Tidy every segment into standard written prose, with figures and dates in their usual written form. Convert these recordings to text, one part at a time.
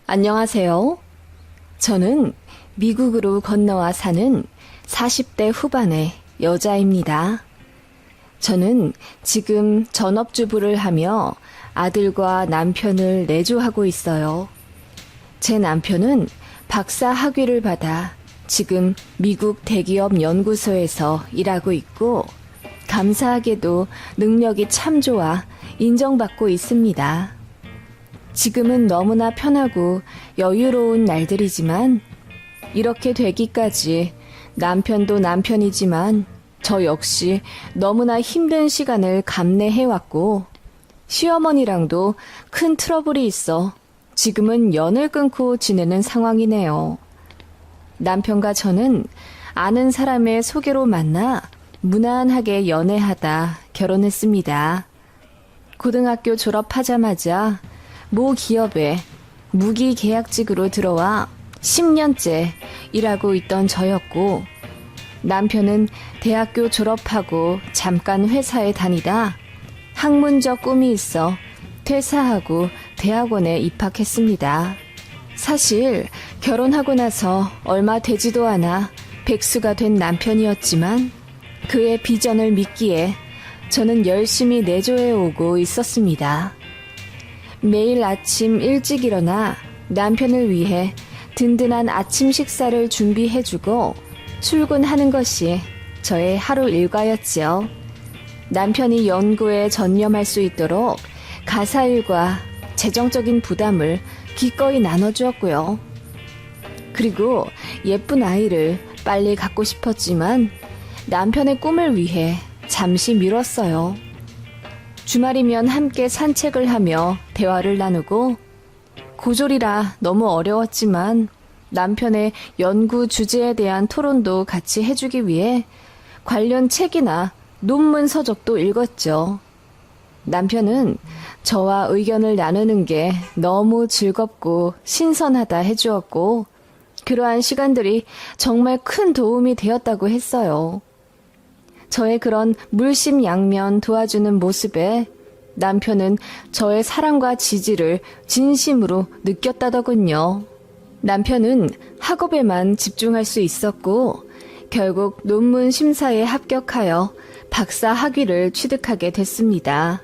안녕하세요. 저는 미국으로 건너와 사는 40대 후반의 여자입니다. 저는 지금 전업주부를 하며 아들과 남편을 내조하고 있어요. 제 남편은 박사 학위를 받아 지금 미국 대기업 연구소에서 일하고 있고 감사하게도 능력이 참 좋아 인정받고 있습니다. 지금은 너무나 편하고 여유로운 날들이지만 이렇게 되기까지 남편도 남편이지만 저 역시 너무나 힘든 시간을 감내해왔고 시어머니랑도 큰 트러블이 있어 지금은 연을 끊고 지내는 상황이네요. 남편과 저는 아는 사람의 소개로 만나 무난하게 연애하다 결혼했습니다. 고등학교 졸업하자마자 모 기업에 무기계약직으로 들어와 10년째 일하고 있던 저였고 남편은 대학교 졸업하고 잠깐 회사에 다니다 학문적 꿈이 있어 퇴사하고 대학원에 입학했습니다. 사실 결혼하고 나서 얼마 되지도 않아 백수가 된 남편이었지만 그의 비전을 믿기에 저는 열심히 내조해 오고 있었습니다. 매일 아침 일찍 일어나 남편을 위해 든든한 아침 식사를 준비해주고 출근하는 것이 저의 하루 일과였지요. 남편이 연구에 전념할 수 있도록 가사일과 재정적인 부담을 기꺼이 나눠주었고요. 그리고 예쁜 아이를 빨리 갖고 싶었지만 남편의 꿈을 위해 잠시 미뤘어요. 주말이면 함께 산책을 하며 대화를 나누고 고졸이라 너무 어려웠지만 남편의 연구 주제에 대한 토론도 같이 해주기 위해 관련 책이나 논문 서적도 읽었죠. 남편은 저와 의견을 나누는 게 너무 즐겁고 신선하다 해주었고 그러한 시간들이 정말 큰 도움이 되었다고 했어요. 저의 그런 물심양면 도와주는 모습에 남편은 저의 사랑과 지지를 진심으로 느꼈다더군요. 남편은 학업에만 집중할 수 있었고 결국 논문 심사에 합격하여 박사 학위를 취득하게 됐습니다.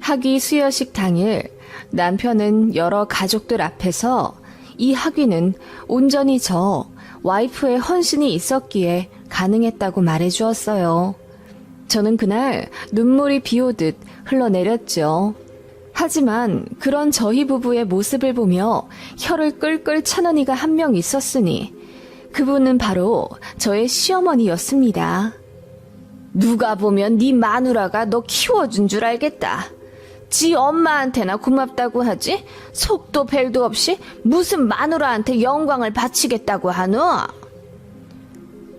학위 수여식 당일 남편은 여러 가족들 앞에서 이 학위는 온전히 저 와이프의 헌신이 있었기에 가능했다고 말해주었어요. 저는 그날 눈물이 비오듯 흘러내렸죠. 하지만 그런 저희 부부의 모습을 보며 혀를 끌끌 차는 이가 한 명 있었으니 그분은 바로 저의 시어머니였습니다. 누가 보면 네 마누라가 너 키워준 줄 알겠다. 지 엄마한테나 고맙다고 하지 속도 벨도 없이 무슨 마누라한테 영광을 바치겠다고 하노?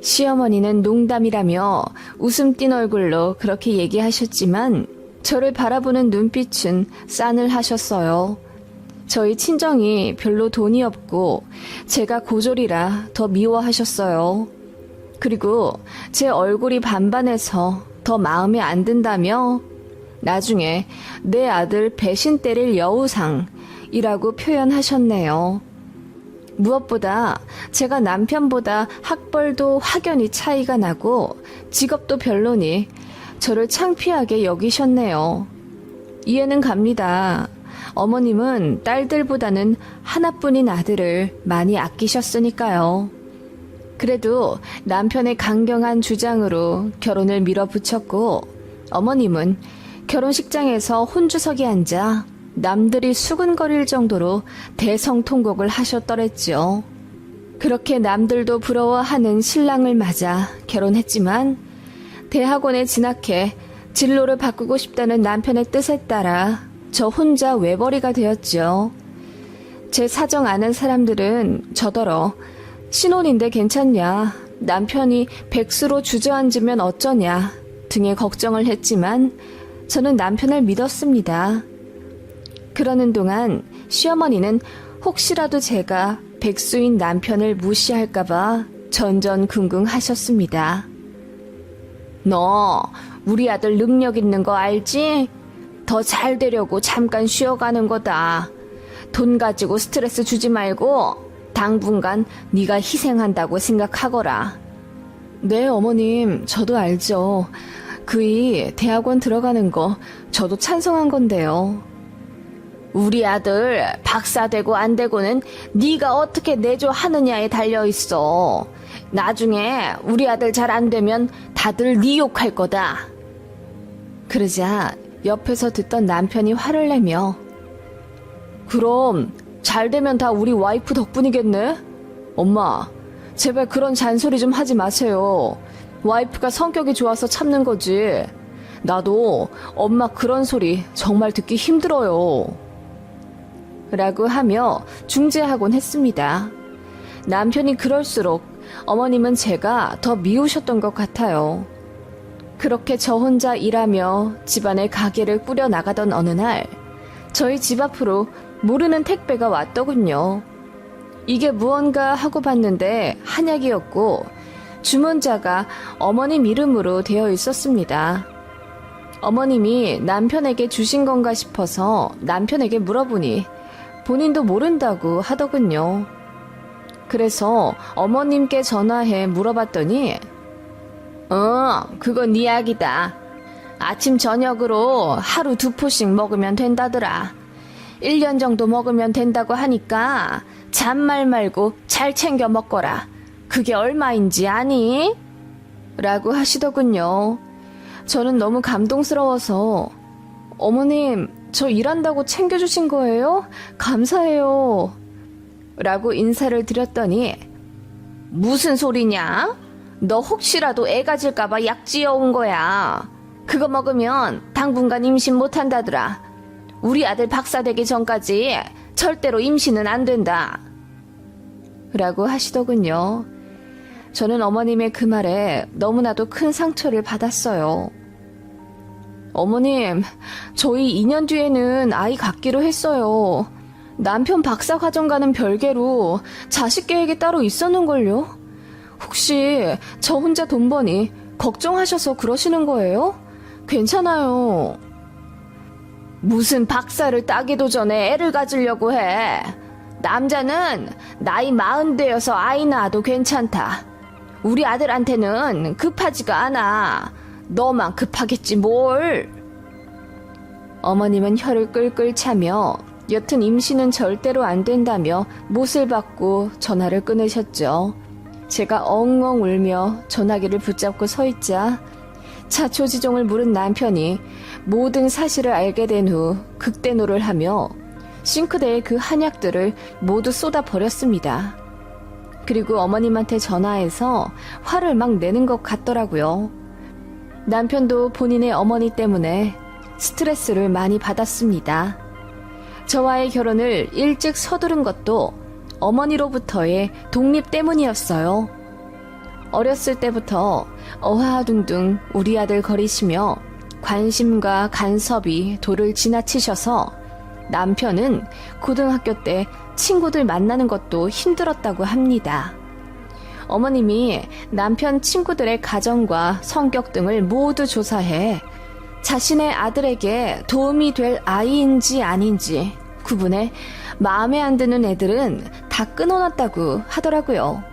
시어머니는 농담이라며 웃음 띤 얼굴로 그렇게 얘기하셨지만 저를 바라보는 눈빛은 싸늘하셨어요. 저희 친정이 별로 돈이 없고 제가 고졸이라 더 미워하셨어요. 그리고 제 얼굴이 반반해서 더 마음에 안 든다며 나중에 내 아들 배신 때릴 여우상이라고 표현하셨네요. 무엇보다 제가 남편보다 학벌도 확연히 차이가 나고 직업도 별로니 저를 창피하게 여기셨네요. 이해는 갑니다. 어머님은 딸들보다는 하나뿐인 아들을 많이 아끼셨으니까요. 그래도 남편의 강경한 주장으로 결혼을 밀어붙였고 어머님은 결혼식장에서 혼주석에 앉아 남들이 수근거릴 정도로 대성통곡을 하셨더랬죠. 그렇게 남들도 부러워하는 신랑을 맞아 결혼했지만 대학원에 진학해 진로를 바꾸고 싶다는 남편의 뜻에 따라 저 혼자 외벌이가 되었죠. 제 사정 아는 사람들은 저더러 신혼인데 괜찮냐, 남편이 백수로 주저앉으면 어쩌냐 등의 걱정을 했지만 저는 남편을 믿었습니다. 그러는 동안 시어머니는 혹시라도 제가 백수인 남편을 무시할까봐 전전긍긍하셨습니다. 너 우리 아들 능력 있는 거 알지? 더 잘 되려고 잠깐 쉬어가는 거다. 돈 가지고 스트레스 주지 말고 당분간 네가 희생한다고 생각하거라. 네, 어머님, 저도 알죠. 그이 대학원 들어가는 거 저도 찬성한 건데요. 우리 아들 박사 되고 안 되고는 네가 어떻게 내조하느냐에 달려있어. 나중에 우리 아들 잘 안 되면 다들 네 욕할 거다. 그러자 옆에서 듣던 남편이 화를 내며 그럼 잘 되면 다 우리 와이프 덕분이겠네? 엄마, 제발 그런 잔소리 좀 하지 마세요. 와이프가 성격이 좋아서 참는 거지. 나도 엄마 그런 소리 정말 듣기 힘들어요. 라고 하며 중재하곤 했습니다. 남편이 그럴수록 어머님은 제가 더 미우셨던 것 같아요. 그렇게 저 혼자 일하며 집안의 가게를 꾸려나가던 어느 날 저희 집 앞으로 모르는 택배가 왔더군요. 이게 무언가 하고 봤는데 한약이었고 주문자가 어머님 이름으로 되어 있었습니다. 어머님이 남편에게 주신 건가 싶어서 남편에게 물어보니 본인도 모른다고 하더군요. 그래서 어머님께 전화해 물어봤더니 그건 네 약이다. 아침 저녁으로 하루 2포씩 먹으면 된다더라. 1년 정도 먹으면 된다고 하니까 잔말 말고 잘 챙겨 먹거라. 그게 얼마인지 아니? 라고 하시더군요. 저는 너무 감동스러워서 어머님, 저 일한다고 챙겨주신 거예요? 감사해요. 라고 인사를 드렸더니 무슨 소리냐? 너 혹시라도 애 가질까봐 약 지어온 거야. 그거 먹으면 당분간 임신 못한다더라. 우리 아들 박사 되기 전까지 절대로 임신은 안 된다. 라고 하시더군요. 저는 어머님의 그 말에 너무나도 큰 상처를 받았어요. 어머님, 저희 2년 뒤에는 아이 갖기로 했어요. 남편 박사 과정과는 별개로 자식 계획이 따로 있었는걸요? 혹시 저 혼자 돈 버니 걱정하셔서 그러시는 거예요? 괜찮아요. 무슨 박사를 따기도 전에 애를 가지려고 해. 남자는 나이 40 되어서 아이 낳아도 괜찮다. 우리 아들한테는 급하지가 않아. 너만 급하겠지 뭘. 어머님은 혀를 끌끌 차며 여튼 임신은 절대로 안 된다며 못을 받고 전화를 끊으셨죠. 제가 엉엉 울며 전화기를 붙잡고 서 있자 자초지종을 물은 남편이 모든 사실을 알게 된 후 극대노를 하며 싱크대에 그 한약들을 모두 쏟아버렸습니다. 그리고 어머님한테 전화해서 화를 막 내는 것 같더라고요. 남편도 본인의 어머니 때문에 스트레스를 많이 받았습니다. 저와의 결혼을 일찍 서두른 것도 어머니로부터의 독립 때문이었어요. 어렸을 때부터 어하둥둥 우리 아들 거리시며 관심과 간섭이 도를 지나치셔서 남편은 고등학교 때 친구들 만나는 것도 힘들었다고 합니다. 어머님이 남편 친구들의 가정과 성격 등을 모두 조사해 자신의 아들에게 도움이 될 아이인지 아닌지 구분해 마음에 안 드는 애들은 다 끊어놨다고 하더라고요.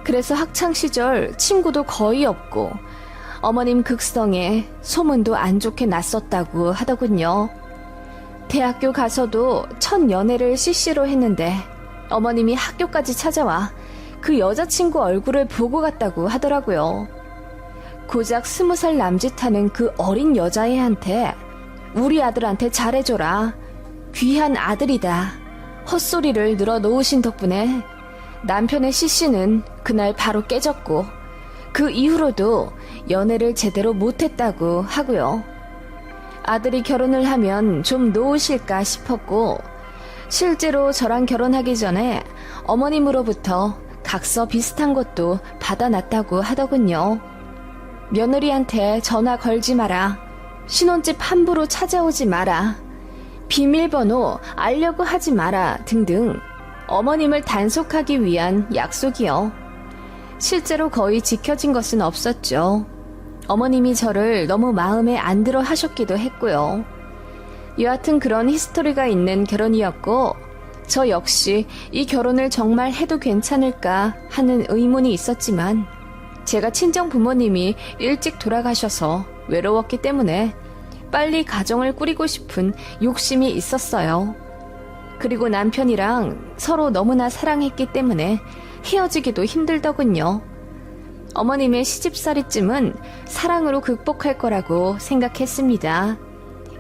그래서 학창시절 친구도 거의 없고 어머님 극성에 소문도 안 좋게 났었다고 하더군요. 대학교 가서도 첫 연애를 CC로 했는데 어머님이 학교까지 찾아와 그 여자친구 얼굴을 보고 갔다고 하더라고요. 고작 20살 남짓하는 그 어린 여자애한테 우리 아들한테 잘해줘라. 귀한 아들이다. 헛소리를 늘어놓으신 덕분에 남편의 CC는 그날 바로 깨졌고 그 이후로도 연애를 제대로 못했다고 하고요. 아들이 결혼을 하면 좀 놓으실까 싶었고 실제로 저랑 결혼하기 전에 어머님으로부터 각서 비슷한 것도 받아놨다고 하더군요. 며느리한테 전화 걸지 마라. 신혼집 함부로 찾아오지 마라. 비밀번호 알려고 하지 마라 등등 어머님을 단속하기 위한 약속이요. 실제로 거의 지켜진 것은 없었죠. 어머님이 저를 너무 마음에 안 들어 하셨기도 했고요. 여하튼 그런 히스토리가 있는 결혼이었고, 저 역시 이 결혼을 정말 해도 괜찮을까 하는 의문이 있었지만, 제가 친정 부모님이 일찍 돌아가셔서 외로웠기 때문에 빨리 가정을 꾸리고 싶은 욕심이 있었어요. 그리고 남편이랑 서로 너무나 사랑했기 때문에 헤어지기도 힘들더군요. 어머님의 시집살이쯤은 사랑으로 극복할 거라고 생각했습니다.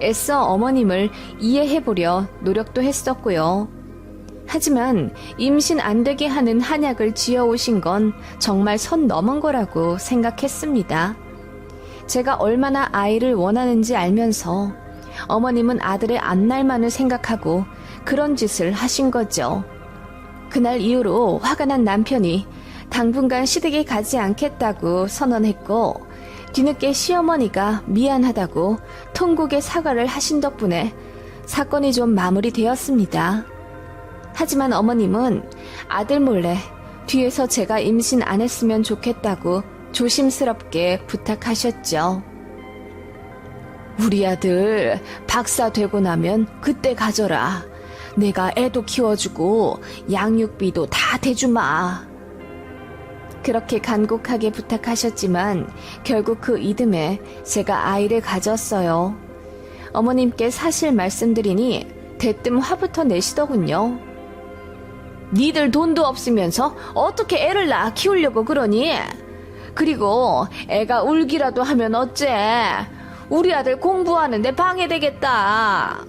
애써 어머님을 이해해보려 노력도 했었고요. 하지만 임신 안 되게 하는 한약을 지어오신 건 정말 선 넘은 거라고 생각했습니다. 제가 얼마나 아이를 원하는지 알면서 어머님은 아들의 안날만을 생각하고 그런 짓을 하신 거죠. 그날 이후로 화가 난 남편이 당분간 시댁에 가지 않겠다고 선언했고, 뒤늦게 시어머니가 미안하다고 통곡의 사과를 하신 덕분에 사건이 좀 마무리되었습니다. 하지만 어머님은 아들 몰래 뒤에서 제가 임신 안 했으면 좋겠다고 조심스럽게 부탁하셨죠. 우리 아들 박사 되고 나면 그때 가져라. 내가 애도 키워주고 양육비도 다 대주마. 그렇게 간곡하게 부탁하셨지만 결국 그 이듬해 제가 아이를 가졌어요. 어머님께 사실 말씀드리니 대뜸 화부터 내시더군요. 니들 돈도 없으면서 어떻게 애를 낳아 키우려고 그러니? 그리고 애가 울기라도 하면 어째? 우리 아들 공부하는데 방해되겠다.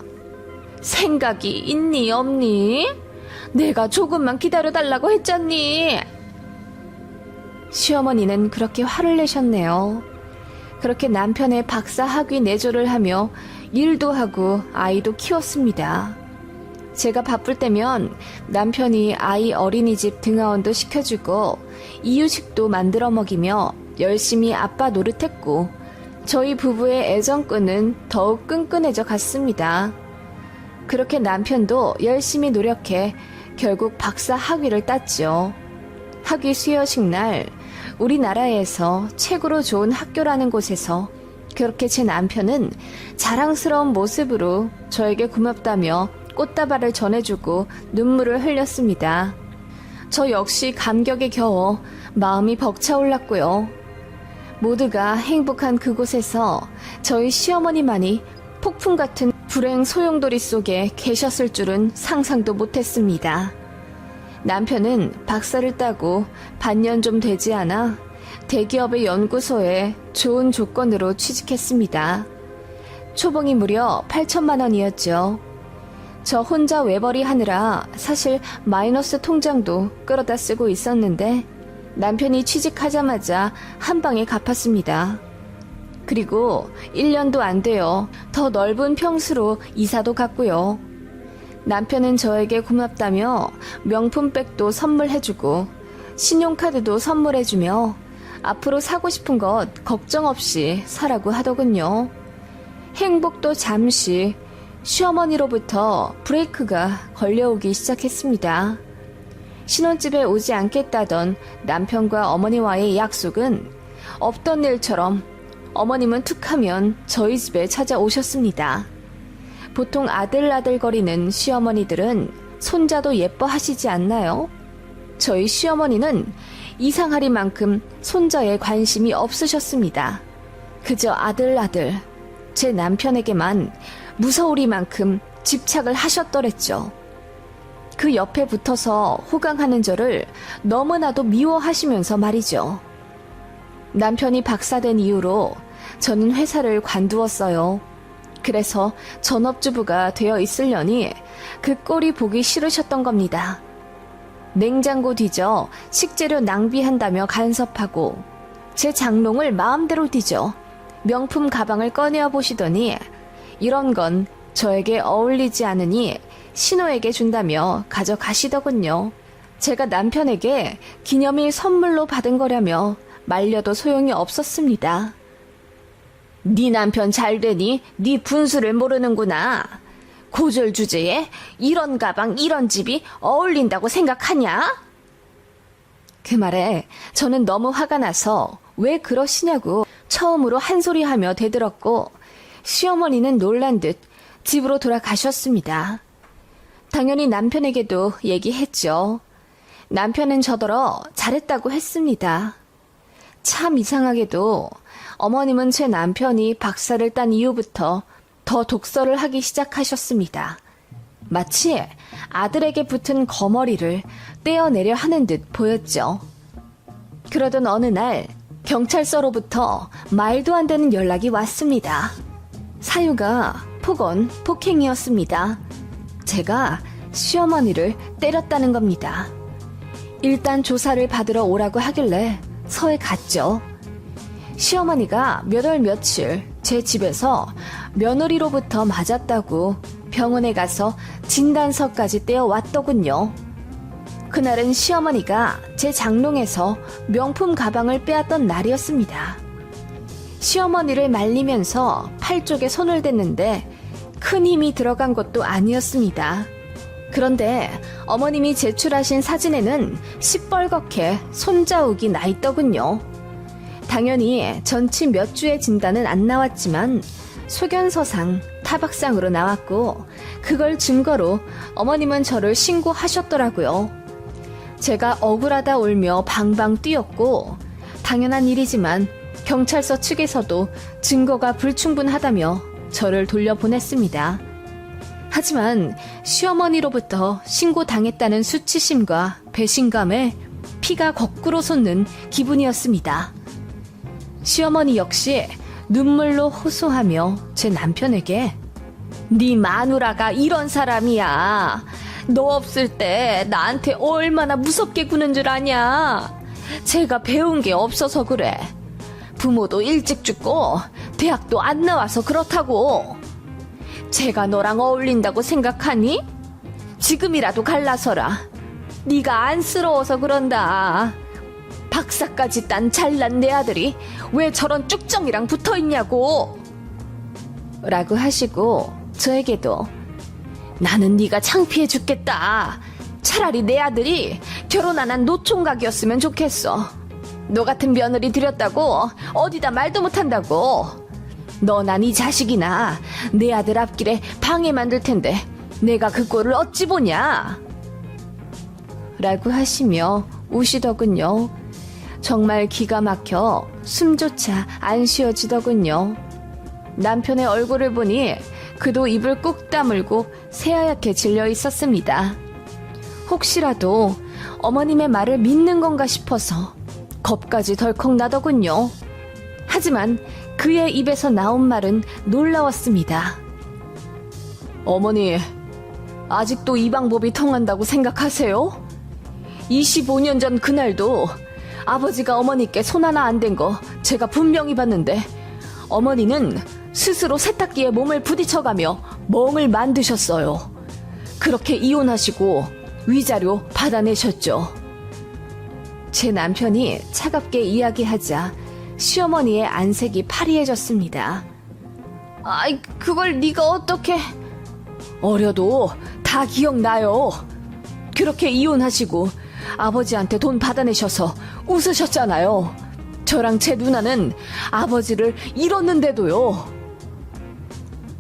생각이 있니 없니? 내가 조금만 기다려달라고 했잖니. 시어머니는 그렇게 화를 내셨네요. 그렇게 남편의 박사 학위 내조를 하며 일도 하고 아이도 키웠습니다. 제가 바쁠 때면 남편이 아이 어린이집 등하원도 시켜주고 이유식도 만들어 먹이며 열심히 아빠 노릇했고, 저희 부부의 애정끈은 더욱 끈끈해져 갔습니다. 그렇게 남편도 열심히 노력해 결국 박사 학위를 땄죠. 학위 수여식 날 우리나라에서 최고로 좋은 학교라는 곳에서 그렇게 제 남편은 자랑스러운 모습으로 저에게 고맙다며 꽃다발을 전해주고 눈물을 흘렸습니다. 저 역시 감격에 겨워 마음이 벅차올랐고요. 모두가 행복한 그곳에서 저희 시어머니만이 폭풍 같은 불행 소용돌이 속에 계셨을 줄은 상상도 못했습니다. 남편은 박사를 따고 반년 좀 되지 않아 대기업의 연구소에 좋은 조건으로 취직했습니다. 초봉이 무려 8천만 원이었죠. 저 혼자 외벌이 하느라 사실 마이너스 통장도 끌어다 쓰고 있었는데 남편이 취직하자마자 한 방에 갚았습니다. 그리고 1년도 안 돼요. 더 넓은 평수로 이사도 갔고요. 남편은 저에게 고맙다며 명품백도 선물해주고 신용카드도 선물해주며 앞으로 사고 싶은 것 걱정 없이 사라고 하더군요. 행복도 잠시 시어머니로부터 브레이크가 걸려오기 시작했습니다. 신혼집에 오지 않겠다던 남편과 어머니와의 약속은 없던 일처럼 어머님은 툭하면 저희 집에 찾아오셨습니다. 보통 아들아들거리는 시어머니들은 손자도 예뻐하시지 않나요? 저희 시어머니는 이상하리만큼 손자에 관심이 없으셨습니다. 그저 아들 제 남편에게만 무서우리만큼 집착을 하셨더랬죠. 그 옆에 붙어서 호강하는 저를 너무나도 미워하시면서 말이죠. 남편이 박사된 이후로 저는 회사를 관두었어요. 그래서 전업주부가 되어 있으려니 그 꼴이 보기 싫으셨던 겁니다. 냉장고 뒤져 식재료 낭비한다며 간섭하고 제 장롱을 마음대로 뒤져 명품 가방을 꺼내어 보시더니 이런 건 저에게 어울리지 않으니 신호에게 준다며 가져가시더군요. 제가 남편에게 기념일 선물로 받은 거라며 말려도 소용이 없었습니다. 네 남편 잘되니 네 분수를 모르는구나. 고졸 주제에 이런 가방 이런 집이 어울린다고 생각하냐? 그 말에 저는 너무 화가 나서 왜 그러시냐고 처음으로 한 소리 하며 대들었고, 시어머니는 놀란 듯 집으로 돌아가셨습니다. 당연히 남편에게도 얘기했죠. 남편은 저더러 잘했다고 했습니다. 참 이상하게도 어머님은 제 남편이 박사를 딴 이후부터 더 독서를 하기 시작하셨습니다. 마치 아들에게 붙은 거머리를 떼어내려 하는 듯 보였죠. 그러던 어느 날 경찰서로부터 말도 안 되는 연락이 왔습니다. 사유가 폭언, 폭행이었습니다. 제가 시어머니를 때렸다는 겁니다. 일단 조사를 받으러 오라고 하길래 서에 갔죠. 시어머니가 몇 월 며칠 제 집에서 며느리로부터 맞았다고 병원에 가서 진단서까지 떼어왔더군요. 그날은 시어머니가 제 장롱에서 명품 가방을 빼앗던 날이었습니다. 시어머니를 말리면서 팔 쪽에 손을 댔는데 큰 힘이 들어간 것도 아니었습니다. 그런데 어머님이 제출하신 사진에는 시뻘겋게 손자욱이 나 있더군요. 당연히 전치 몇 주의 진단은 안 나왔지만 소견서상 타박상으로 나왔고 그걸 증거로 어머님은 저를 신고하셨더라고요. 제가 억울하다 울며 방방 뛰었고 당연한 일이지만 경찰서 측에서도 증거가 불충분하다며 저를 돌려보냈습니다. 하지만 시어머니로부터 신고당했다는 수치심과 배신감에 피가 거꾸로 솟는 기분이었습니다. 시어머니 역시 눈물로 호소하며 제 남편에게 네 마누라가 이런 사람이야. 너 없을 때 나한테 얼마나 무섭게 구는 줄 아냐. 제가 배운 게 없어서 그래. 부모도 일찍 죽고 대학도 안 나와서 그렇다고. 제가 너랑 어울린다고 생각하니? 지금이라도 갈라서라. 네가 안쓰러워서 그런다. 박사까지 딴 잘난 내 아들이 왜 저런 쭉정이랑 붙어있냐고. 라고 하시고 저에게도 나는 네가 창피해 죽겠다. 차라리 내 아들이 결혼 안 한 노총각이었으면 좋겠어. 너 같은 며느리 들였다고 어디다 말도 못한다고. 너나 네 자식이나 내 아들 앞길에 방해 만들 텐데 내가 그 꼴을 어찌 보냐. 라고 하시며 우시더군요. 정말 기가 막혀 숨조차 안 쉬어지더군요. 남편의 얼굴을 보니 그도 입을 꾹 다물고 새하얗게 질려 있었습니다. 혹시라도 어머님의 말을 믿는 건가 싶어서 겁까지 덜컥 나더군요. 하지만 그의 입에서 나온 말은 놀라웠습니다. 어머니, 아직도 이 방법이 통한다고 생각하세요? 25년 전 그날도 아버지가 어머니께 손 하나 안 댄 거 제가 분명히 봤는데 어머니는 스스로 세탁기에 몸을 부딪혀가며 멍을 만드셨어요. 그렇게 이혼하시고 위자료 받아내셨죠. 제 남편이 차갑게 이야기하자 시어머니의 안색이 파리해졌습니다. 아이, 그걸 네가 어떻게... 어려도 다 기억나요. 그렇게 이혼하시고 아버지한테 돈 받아내셔서 웃으셨잖아요. 저랑 제 누나는 아버지를 잃었는데도요.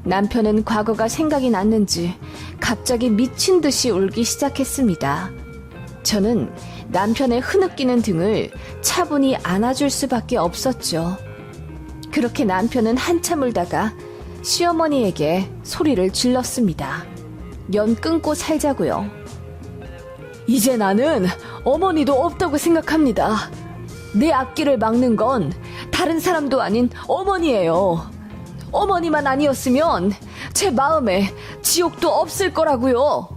남편은 과거가 생각이 났는지 갑자기 미친 듯이 울기 시작했습니다. 저는 남편의 흐느끼는 등을 차분히 안아줄 수밖에 없었죠. 그렇게 남편은 한참 울다가 시어머니에게 소리를 질렀습니다. 연 끊고 살자고요. 이제 나는 어머니도 없다고 생각합니다. 내 앞길을 막는 건 다른 사람도 아닌 어머니예요. 어머니만 아니었으면 제 마음에 지옥도 없을 거라고요.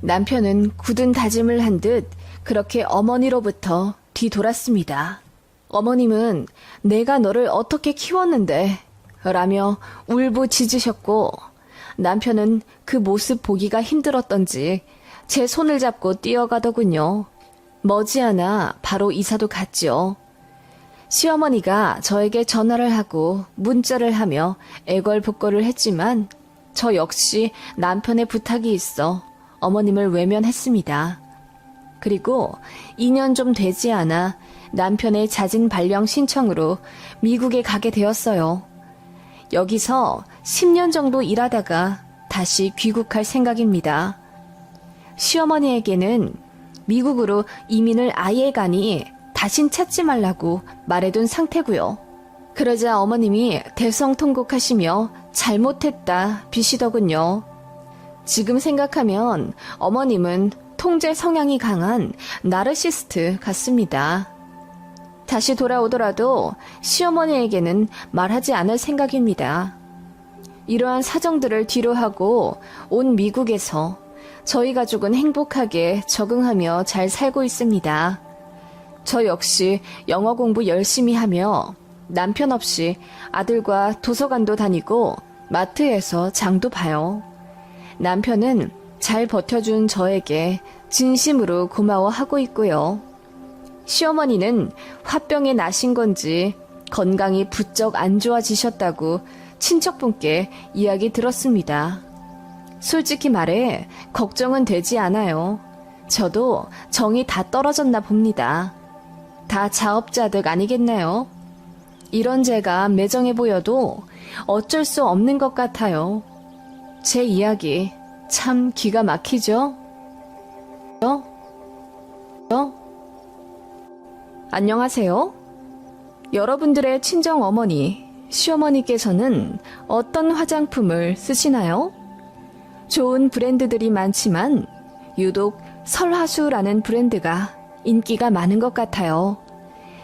남편은 굳은 다짐을 한 듯 그렇게 어머니로부터 뒤돌았습니다. 어머님은 내가 너를 어떻게 키웠는데 라며 울부짖으셨고 남편은 그 모습 보기가 힘들었던지 제 손을 잡고 뛰어가더군요. 머지않아 바로 이사도 갔죠. 시어머니가 저에게 전화를 하고 문자를 하며 애걸복걸을 했지만 저 역시 남편의 부탁이 있어 어머님을 외면했습니다. 그리고 2년 좀 되지 않아 남편의 자진 발령 신청으로 미국에 가게 되었어요. 여기서 10년 정도 일하다가 다시 귀국할 생각입니다. 시어머니에게는 미국으로 이민을 아예 가니 다신 찾지 말라고 말해둔 상태고요. 그러자 어머님이 대성통곡하시며 잘못했다 비시더군요. 지금 생각하면 어머님은 통제 성향이 강한 나르시스트 같습니다. 다시 돌아오더라도 시어머니에게는 말하지 않을 생각입니다. 이러한 사정들을 뒤로하고 온 미국에서 저희 가족은 행복하게 적응하며 잘 살고 있습니다. 저 역시 영어 공부 열심히 하며 남편 없이 아들과 도서관도 다니고 마트에서 장도 봐요. 남편은 잘 버텨준 저에게 진심으로 고마워하고 있고요. 시어머니는 화병에 나신 건지 건강이 부쩍 안 좋아지셨다고 친척분께 이야기 들었습니다. 솔직히 말해 걱정은 되지 않아요. 저도 정이 다 떨어졌나 봅니다. 다 자업자득 아니겠나요? 이런 제가 매정해 보여도 어쩔 수 없는 것 같아요. 제 이야기 참 기가 막히죠? 안녕하세요. 여러분들의 친정 어머니, 시어머니께서는 어떤 화장품을 쓰시나요? 좋은 브랜드들이 많지만 유독 설화수라는 브랜드가 인기가 많은 것 같아요.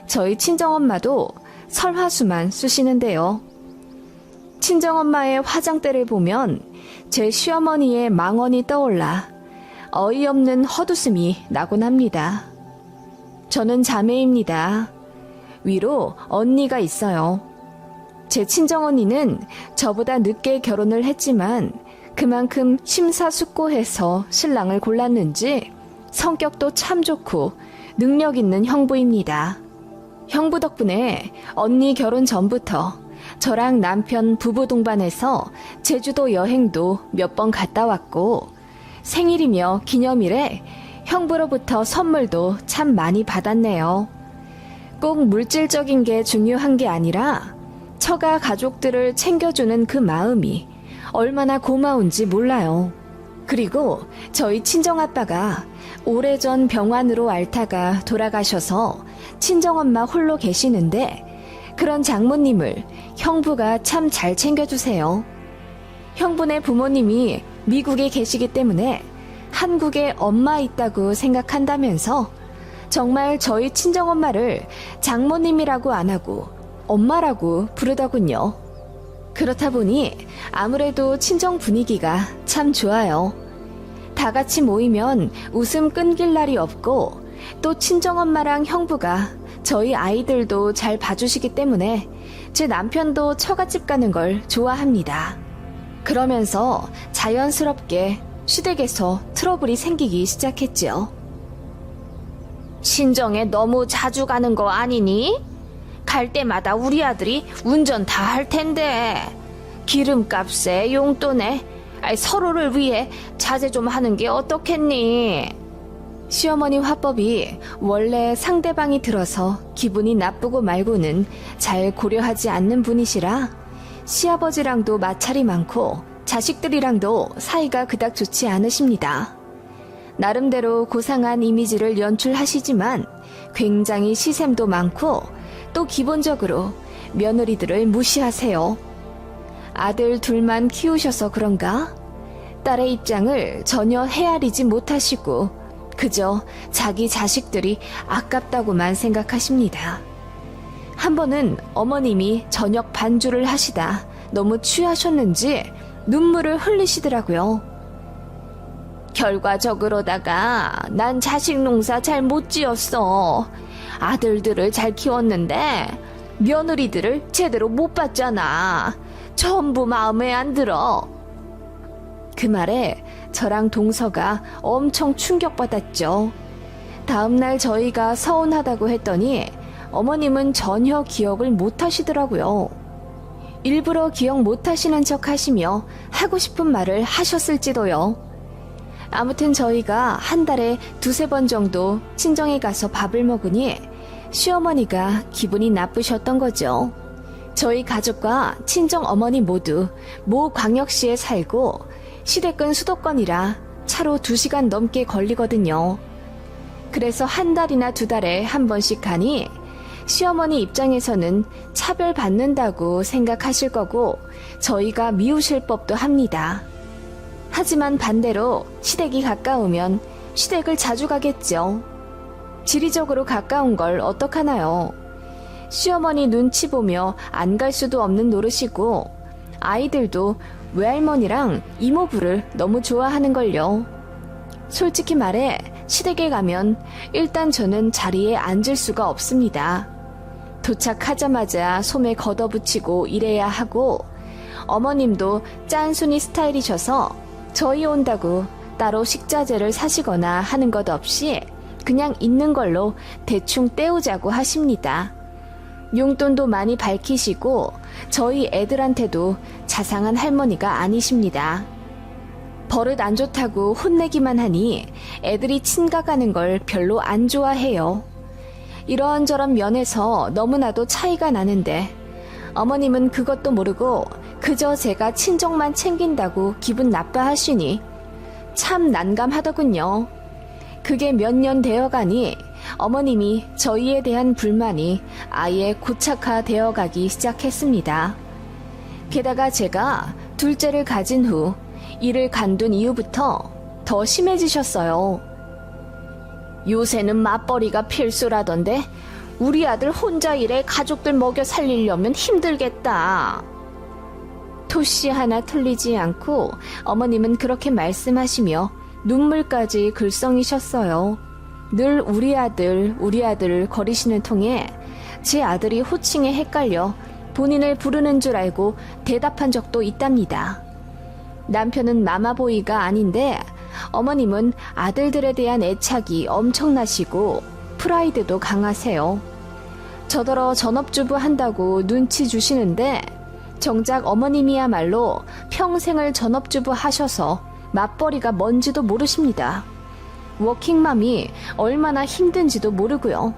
저희 친정엄마도 설화수만 쓰시는데요. 친정엄마의 화장대를 보면 제 시어머니의 망언이 떠올라 어이없는 헛웃음이 나곤 합니다. 저는 자매입니다. 위로 언니가 있어요. 제 친정언니는 저보다 늦게 결혼을 했지만 그만큼 심사숙고해서 신랑을 골랐는지 성격도 참 좋고 능력 있는 형부입니다. 형부 덕분에 언니 결혼 전부터 저랑 남편 부부 동반해서 제주도 여행도 몇 번 갔다 왔고 생일이며 기념일에 형부로부터 선물도 참 많이 받았네요. 꼭 물질적인 게 중요한 게 아니라 처가 가족들을 챙겨주는 그 마음이 얼마나 고마운지 몰라요. 그리고 저희 친정아빠가 오래전 병환으로 앓다가 돌아가셔서 친정엄마 홀로 계시는데 그런 장모님을 형부가 참 잘 챙겨주세요. 형부네 부모님이 미국에 계시기 때문에 한국에 엄마 있다고 생각한다면서 정말 저희 친정엄마를 장모님이라고 안 하고 엄마라고 부르더군요. 그렇다 보니 아무래도 친정 분위기가 참 좋아요. 다 같이 모이면 웃음 끊길 날이 없고 또 친정엄마랑 형부가 저희 아이들도 잘 봐주시기 때문에 제 남편도 처갓집 가는 걸 좋아합니다. 그러면서 자연스럽게 시댁에서 트러블이 생기기 시작했지요. 친정에 너무 자주 가는 거 아니니? 갈 때마다 우리 아들이 운전 다 할 텐데 기름값에 용돈에 서로를 위해 자제 좀 하는 게 어떻겠니? 시어머니 화법이 원래 상대방이 들어서 기분이 나쁘고 말고는 잘 고려하지 않는 분이시라 시아버지랑도 마찰이 많고 자식들이랑도 사이가 그닥 좋지 않으십니다. 나름대로 고상한 이미지를 연출하시지만 굉장히 시샘도 많고 또 기본적으로 며느리들을 무시하세요. 아들 둘만 키우셔서 그런가? 딸의 입장을 전혀 헤아리지 못하시고 그저 자기 자식들이 아깝다고만 생각하십니다. 한 번은 어머님이 저녁 반주를 하시다 너무 취하셨는지 눈물을 흘리시더라고요. 결과적으로다가 난 자식 농사 잘 못 지었어. 아들들을 잘 키웠는데 며느리들을 제대로 못 봤잖아. 전부 마음에 안 들어. 그 말에 저랑 동서가 엄청 충격받았죠. 다음날 저희가 서운하다고 했더니 어머님은 전혀 기억을 못 하시더라고요. 일부러 기억 못 하시는 척 하시며 하고 싶은 말을 하셨을지도요. 아무튼 저희가 한 달에 2-3번 정도 친정에 가서 밥을 먹으니 시어머니가 기분이 나쁘셨던 거죠. 저희 가족과 친정 어머니 모두 모 광역시에 살고 시댁은 수도권이라 차로 2시간 넘게 걸리거든요. 그래서 한 달이나 2달에 한 번씩 가니 시어머니 입장에서는 차별받는다고 생각하실 거고 저희가 미우실 법도 합니다. 하지만 반대로 시댁이 가까우면 시댁을 자주 가겠죠. 지리적으로 가까운 걸 어떡하나요? 시어머니 눈치 보며 안 갈 수도 없는 노릇이고 아이들도 외할머니랑 이모부를 너무 좋아하는걸요. 솔직히 말해 시댁에 가면 일단 저는 자리에 앉을 수가 없습니다. 도착하자마자 소매 걷어붙이고 일해야 하고 어머님도 짠순이 스타일이셔서 저희 온다고 따로 식자재를 사시거나 하는 것 없이 그냥 있는 걸로 대충 때우자고 하십니다. 용돈도 많이 밝히시고 저희 애들한테도 자상한 할머니가 아니십니다. 버릇 안 좋다고 혼내기만 하니 애들이 친가가는 걸 별로 안 좋아해요. 이런저런 면에서 너무나도 차이가 나는데 어머님은 그것도 모르고 그저 제가 친정만 챙긴다고 기분 나빠하시니 참 난감하더군요. 그게 몇 년 되어가니 어머님이 저희에 대한 불만이 아예 고착화되어 가기 시작했습니다. 게다가 제가 둘째를 가진 후 일을 간둔 이후부터 더 심해지셨어요. 요새는 맞벌이가 필수라던데 우리 아들 혼자 일해 가족들 먹여 살리려면 힘들겠다. 토씨 하나 틀리지 않고 어머님은 그렇게 말씀하시며 눈물까지 글썽이셨어요. 늘 우리 아들 거리시는 통에 제 아들이 호칭에 헷갈려 본인을 부르는 줄 알고 대답한 적도 있답니다. 남편은 마마보이가 아닌데 어머님은 아들들에 대한 애착이 엄청나시고 프라이드도 강하세요. 저더러 전업주부 한다고 눈치 주시는데 정작 어머님이야말로 평생을 전업주부 하셔서 맞벌이가 뭔지도 모르십니다. 워킹맘이 얼마나 힘든지도 모르고요.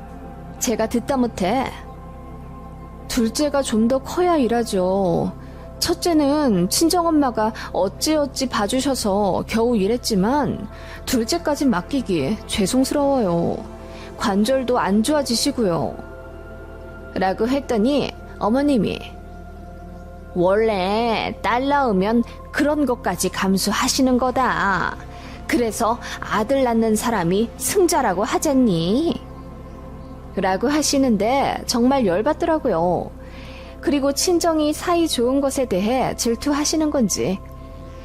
제가 듣다 못해 둘째가 좀 더 커야 일하죠. 첫째는 친정엄마가 어찌어찌 봐주셔서 겨우 일했지만 둘째까지 맡기기 죄송스러워요. 관절도 안 좋아지시고요. 라고 했더니 어머님이 원래 딸 낳으면 그런 것까지 감수하시는 거다. 그래서 아들 낳는 사람이 승자라고 하잖니? 라고 하시는데 정말 열받더라고요. 그리고 친정이 사이 좋은 것에 대해 질투하시는 건지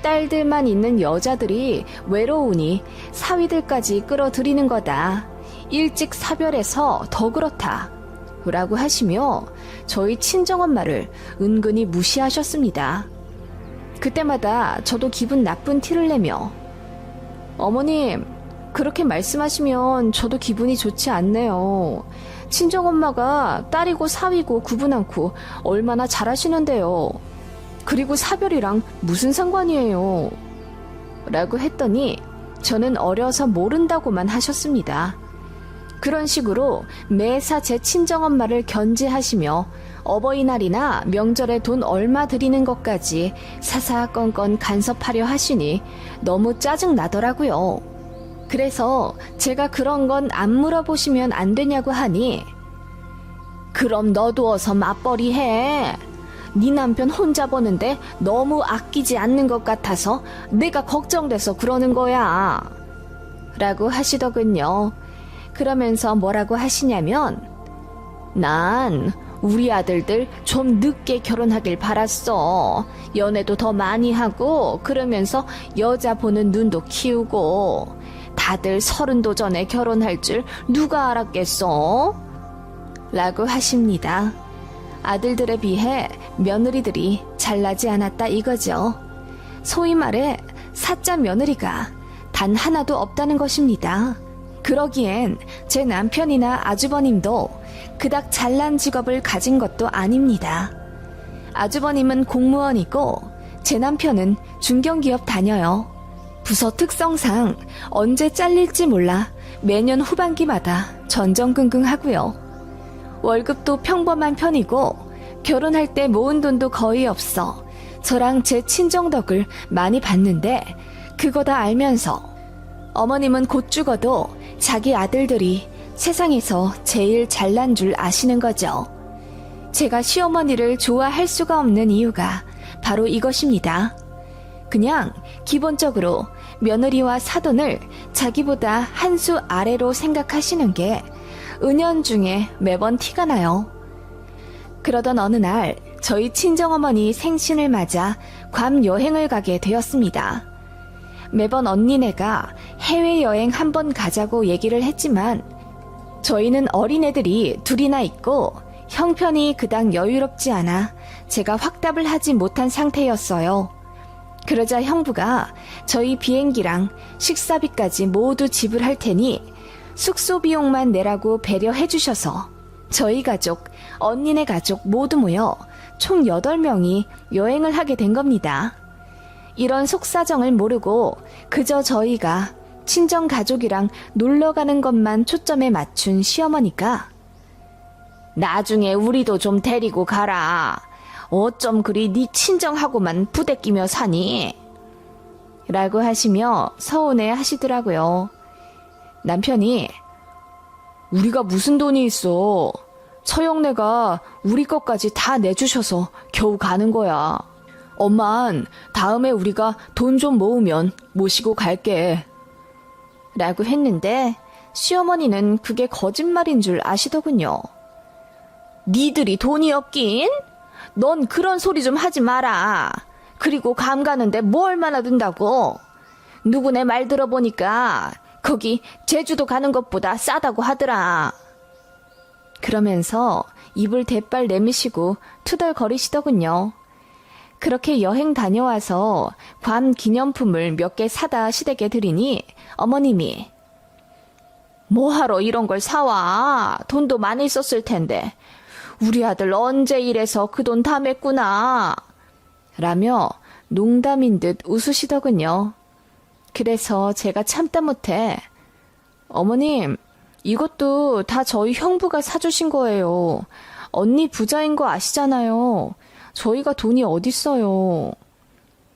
딸들만 있는 여자들이 외로우니 사위들까지 끌어들이는 거다. 일찍 사별해서 더 그렇다. 라고 하시며 저희 친정엄마를 은근히 무시하셨습니다. 그때마다 저도 기분 나쁜 티를 내며 어머님, 그렇게 말씀하시면 저도 기분이 좋지 않네요. 친정엄마가 딸이고 사위고 구분 않고 얼마나 잘하시는데요. 그리고 사별이랑 무슨 상관이에요? 라고 했더니 저는 어려서 모른다고만 하셨습니다. 그런 식으로 매사 제 친정엄마를 견제하시며 어버이날이나 명절에 돈 얼마 드리는 것까지 사사건건 간섭하려 하시니 너무 짜증나더라고요. 그래서 제가 그런 건 안 물어보시면 안 되냐고 하니 그럼 너도 어서 맞벌이 해. 네 남편 혼자 버는데 너무 아끼지 않는 것 같아서 내가 걱정돼서 그러는 거야. 라고 하시더군요. 그러면서 뭐라고 하시냐면 난 우리 아들들 좀 늦게 결혼하길 바랐어. 연애도 더 많이 하고 그러면서 여자 보는 눈도 키우고 다들 30도 전에 결혼할 줄 누가 알았겠어? 라고 하십니다. 아들들에 비해 며느리들이 잘나지 않았다 이거죠. 소위 말해 사짜 며느리가 단 하나도 없다는 것입니다. 그러기엔 제 남편이나 아주버님도 그닥 잘난 직업을 가진 것도 아닙니다. 아주버님은 공무원이고 제 남편은 중견기업 다녀요. 부서 특성상 언제 잘릴지 몰라 매년 후반기마다 전전긍긍하고요. 월급도 평범한 편이고 결혼할 때 모은 돈도 거의 없어 저랑 제 친정 덕을 많이 봤는데 그거 다 알면서 어머님은 곧 죽어도 자기 아들들이 세상에서 제일 잘난 줄 아시는 거죠. 제가 시어머니를 좋아할 수가 없는 이유가 바로 이것입니다. 그냥 기본적으로 며느리와 사돈을 자기보다 한 수 아래로 생각하시는 게 은연중에 매번 티가 나요. 그러던 어느 날 저희 친정어머니 생신을 맞아 괌 여행을 가게 되었습니다. 매번 언니네가 해외여행 한번 가자고 얘기를 했지만 저희는 어린애들이 둘이나 있고 형편이 그닥 여유롭지 않아 제가 확답을 하지 못한 상태였어요. 그러자 형부가 저희 비행기랑 식사비까지 모두 지불할 테니 숙소 비용만 내라고 배려해 주셔서 저희 가족, 언니네 가족 모두 모여 총 8명이 여행을 하게 된 겁니다. 이런 속사정을 모르고 그저 저희가 친정 가족이랑 놀러 가는 것만 초점에 맞춘 시어머니가 나중에 우리도 좀 데리고 가라. 어쩜 그리 네 친정하고만 부대끼며 사니? 라고 하시며 서운해 하시더라고요. 남편이 우리가 무슨 돈이 있어. 처형네가 우리 것까지 다 내주셔서 겨우 가는 거야. 엄만 다음에 우리가 돈 좀 모으면 모시고 갈게. 라고 했는데 시어머니는 그게 거짓말인 줄 아시더군요. 니들이 돈이 없긴? 넌 그런 소리 좀 하지 마라. 그리고 감 가는데 뭐 얼마나 든다고? 누구네 말 들어보니까 거기 제주도 가는 것보다 싸다고 하더라. 그러면서 입을 대빨 내미시고 투덜거리시더군요. 그렇게 여행 다녀와서 괌 기념품을 몇 개 사다 시댁에 드리니 어머님이 뭐하러 이런 걸 사와? 돈도 많이 썼을 텐데 우리 아들 언제 이래서 그 돈 다 맸구나 라며 농담인 듯 웃으시더군요. 그래서 제가 참다 못해 어머님 이것도 다 저희 형부가 사주신 거예요. 언니 부자인 거 아시잖아요. 저희가 돈이 어딨어요.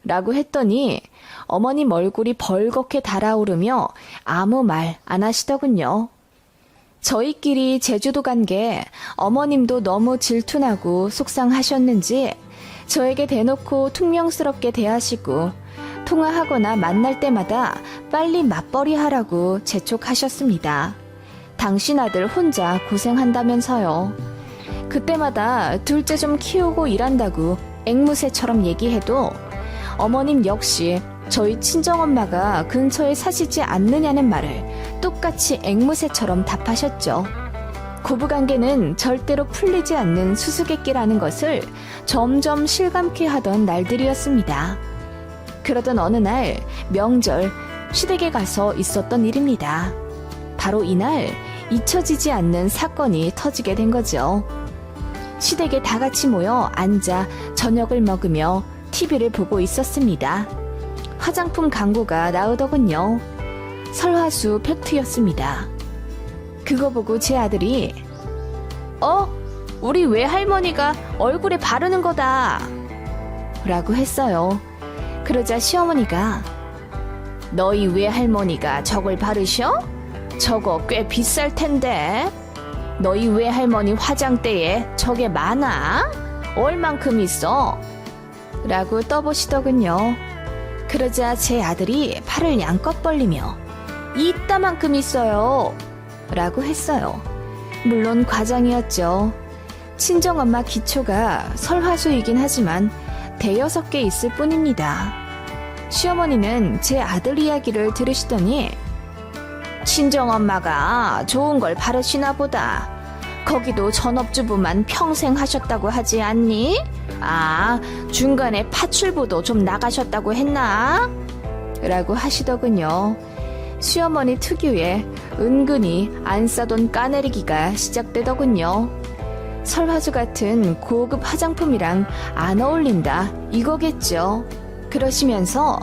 라고 했더니 어머님 얼굴이 벌겋게 달아오르며 아무 말 안 하시더군요. 저희끼리 제주도 간 게 어머님도 너무 질투나고 속상하셨는지 저에게 대놓고 퉁명스럽게 대하시고 통화하거나 만날 때마다 빨리 맞벌이 하라고 재촉하셨습니다. 당신 아들 혼자 고생한다면서요. 그때마다 둘째 좀 키우고 일한다고 앵무새처럼 얘기해도 어머님 역시 저희 친정엄마가 근처에 사시지 않느냐는 말을 똑같이 앵무새처럼 답하셨죠. 고부관계는 절대로 풀리지 않는 수수께끼라는 것을 점점 실감케 하던 날들이었습니다. 그러던 어느 날 명절 시댁에 가서 있었던 일입니다. 바로 이날 잊혀지지 않는 사건이 터지게 된 거죠. 시댁에 다 같이 모여 앉아 저녁을 먹으며 TV를 보고 있었습니다. 화장품 광고가 나오더군요. 설화수 팩트였습니다. 그거 보고 제 아들이 우리 외할머니가 얼굴에 바르는 거다 라고 했어요. 그러자 시어머니가 너희 외할머니가 저걸 바르셔? 저거 꽤 비쌀 텐데 너희 외할머니 화장대에 저게 많아? 얼만큼 있어? 라고 떠보시더군요. 그러자 제 아들이 팔을 양껏 벌리며 이따만큼 있어요 라고 했어요. 물론 과장이었죠. 친정엄마 기초가 설화수이긴 하지만 대여섯 개 있을 뿐입니다. 시어머니는 제 아들 이야기를 들으시더니 친정엄마가 좋은 걸 바르시나 보다. 거기도 전업주부만 평생 하셨다고 하지 않니? 중간에 파출부도 좀 나가셨다고 했나? 라고 하시더군요. 시어머니 특유의 은근히 안 싸던 까내리기가 시작되더군요. 설화수 같은 고급 화장품이랑 안 어울린다 이거겠죠. 그러시면서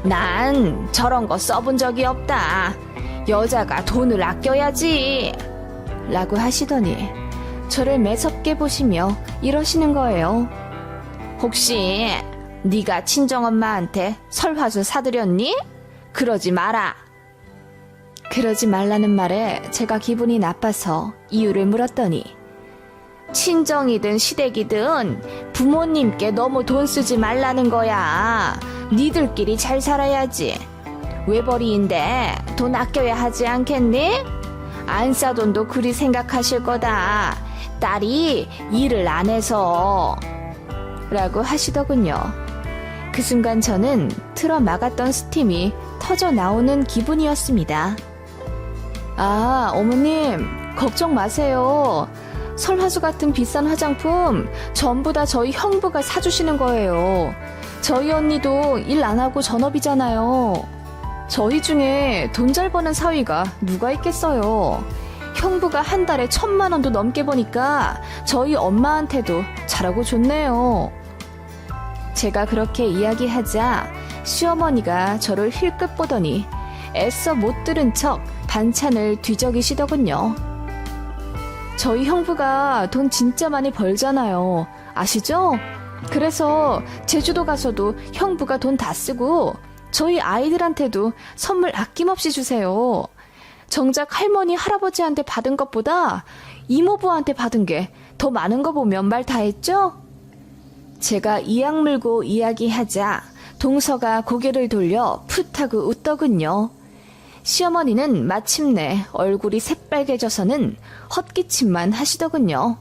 난 저런 거 써본 적이 없다. 여자가 돈을 아껴야지 라고 하시더니 저를 매섭게 보시며 이러시는 거예요. 혹시 네가 친정엄마한테 설화수 사드렸니? 그러지 마라. 그러지 말라는 말에 제가 기분이 나빠서 이유를 물었더니 친정이든 시댁이든 부모님께 너무 돈 쓰지 말라는 거야. 니들끼리 잘 살아야지. 외벌이인데 돈 아껴야 하지 않겠니? 안 싸돈도 그리 생각하실 거다. 딸이 일을 안 해서. 라고 하시더군요. 그 순간 저는 틀어 막았던 스팀이 터져 나오는 기분이었습니다. 아, 어머님, 걱정 마세요. 설화수 같은 비싼 화장품 전부 다 저희 형부가 사주시는 거예요. 저희 언니도 일 안 하고 전업이잖아요. 저희 중에 돈 잘 버는 사위가 누가 있겠어요. 형부가 한 달에 1,000만 원도 넘게 버니까 저희 엄마한테도 잘하고 좋네요. 제가 그렇게 이야기하자 시어머니가 저를 힐끗 보더니 애써 못 들은 척 반찬을 뒤적이시더군요. 저희 형부가 돈 진짜 많이 벌잖아요. 아시죠? 그래서 제주도 가서도 형부가 돈 다 쓰고 저희 아이들한테도 선물 아낌없이 주세요. 정작 할머니, 할아버지한테 받은 것보다 이모부한테 받은 게 더 많은 거 보면 말 다 했죠? 제가 이악 물고 이야기하자 동서가 고개를 돌려 풋하고 웃더군요. 시어머니는 마침내 얼굴이 새빨개져서는 헛기침만 하시더군요.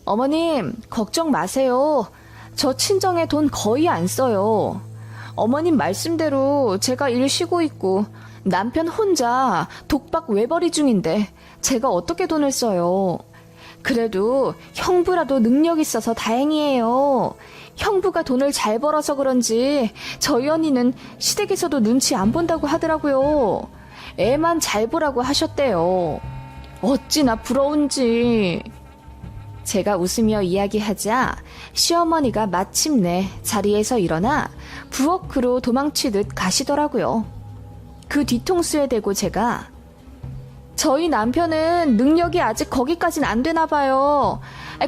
어머님, 걱정 마세요. 저 친정에 돈 거의 안 써요. 어머님 말씀대로 제가 일 쉬고 있고 남편 혼자 독박 외벌이 중인데 제가 어떻게 돈을 써요. 그래도 형부라도 능력 있어서 다행이에요. 형부가 돈을 잘 벌어서 그런지 저희 언니는 시댁에서도 눈치 안 본다고 하더라고요. 애만 잘 보라고 하셨대요. 어찌나 부러운지. 제가 웃으며 이야기하자 시어머니가 마침내 자리에서 일어나 부엌으로 도망치듯 가시더라고요. 그 뒤통수에 대고 제가 저희 남편은 능력이 아직 거기까진 안 되나 봐요.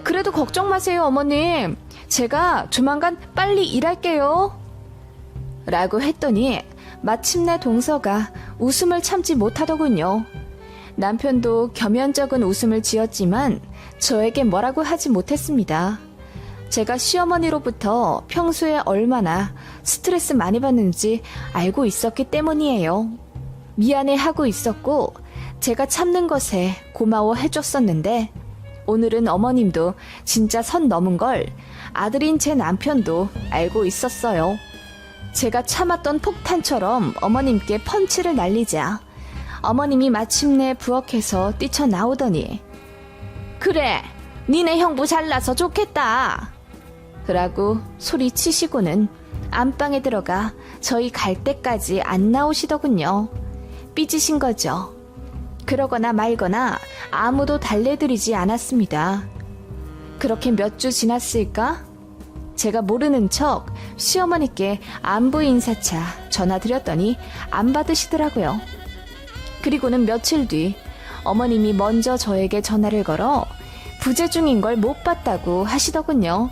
그래도 걱정 마세요, 어머님. 제가 조만간 빨리 일할게요. 라고 했더니 마침내 동서가 웃음을 참지 못하더군요. 남편도 겸연쩍은 웃음을 지었지만 저에게 뭐라고 하지 못했습니다. 제가 시어머니로부터 평소에 얼마나 스트레스 많이 받는지 알고 있었기 때문이에요. 미안해하고 있었고 제가 참는 것에 고마워해줬었는데 오늘은 어머님도 진짜 선 넘은 걸 아들인 제 남편도 알고 있었어요. 제가 참았던 폭탄처럼 어머님께 펀치를 날리자 어머님이 마침내 부엌에서 뛰쳐나오더니 그래, 니네 형부 잘나서 좋겠다. 라고 소리치시고는 안방에 들어가 저희 갈 때까지 안 나오시더군요. 삐지신 거죠. 그러거나 말거나 아무도 달래드리지 않았습니다. 그렇게 몇 주 지났을까? 제가 모르는 척 시어머니께 안부 인사차 전화드렸더니 안 받으시더라고요. 그리고는 며칠 뒤 어머님이 먼저 저에게 전화를 걸어 부재 중인 걸 못 봤다고 하시더군요.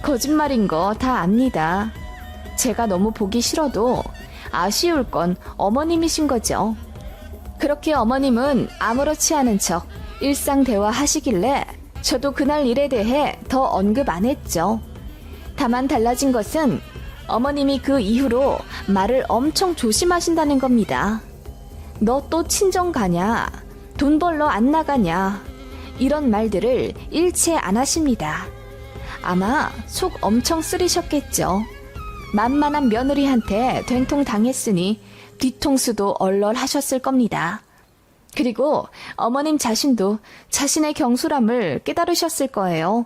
거짓말인 거 다 압니다. 제가 너무 보기 싫어도 아쉬울 건 어머님이신 거죠. 그렇게 어머님은 아무렇지 않은 척 일상 대화하시길래 저도 그날 일에 대해 더 언급 안 했죠. 다만 달라진 것은 어머님이 그 이후로 말을 엄청 조심하신다는 겁니다. 너 또 친정 가냐? 돈 벌러 안 나가냐? 이런 말들을 일체 안 하십니다. 아마 속 엄청 쓰리셨겠죠. 만만한 며느리한테 된통 당했으니 뒤통수도 얼얼하셨을 겁니다. 그리고 어머님 자신도 자신의 경솔함을 깨달으셨을 거예요.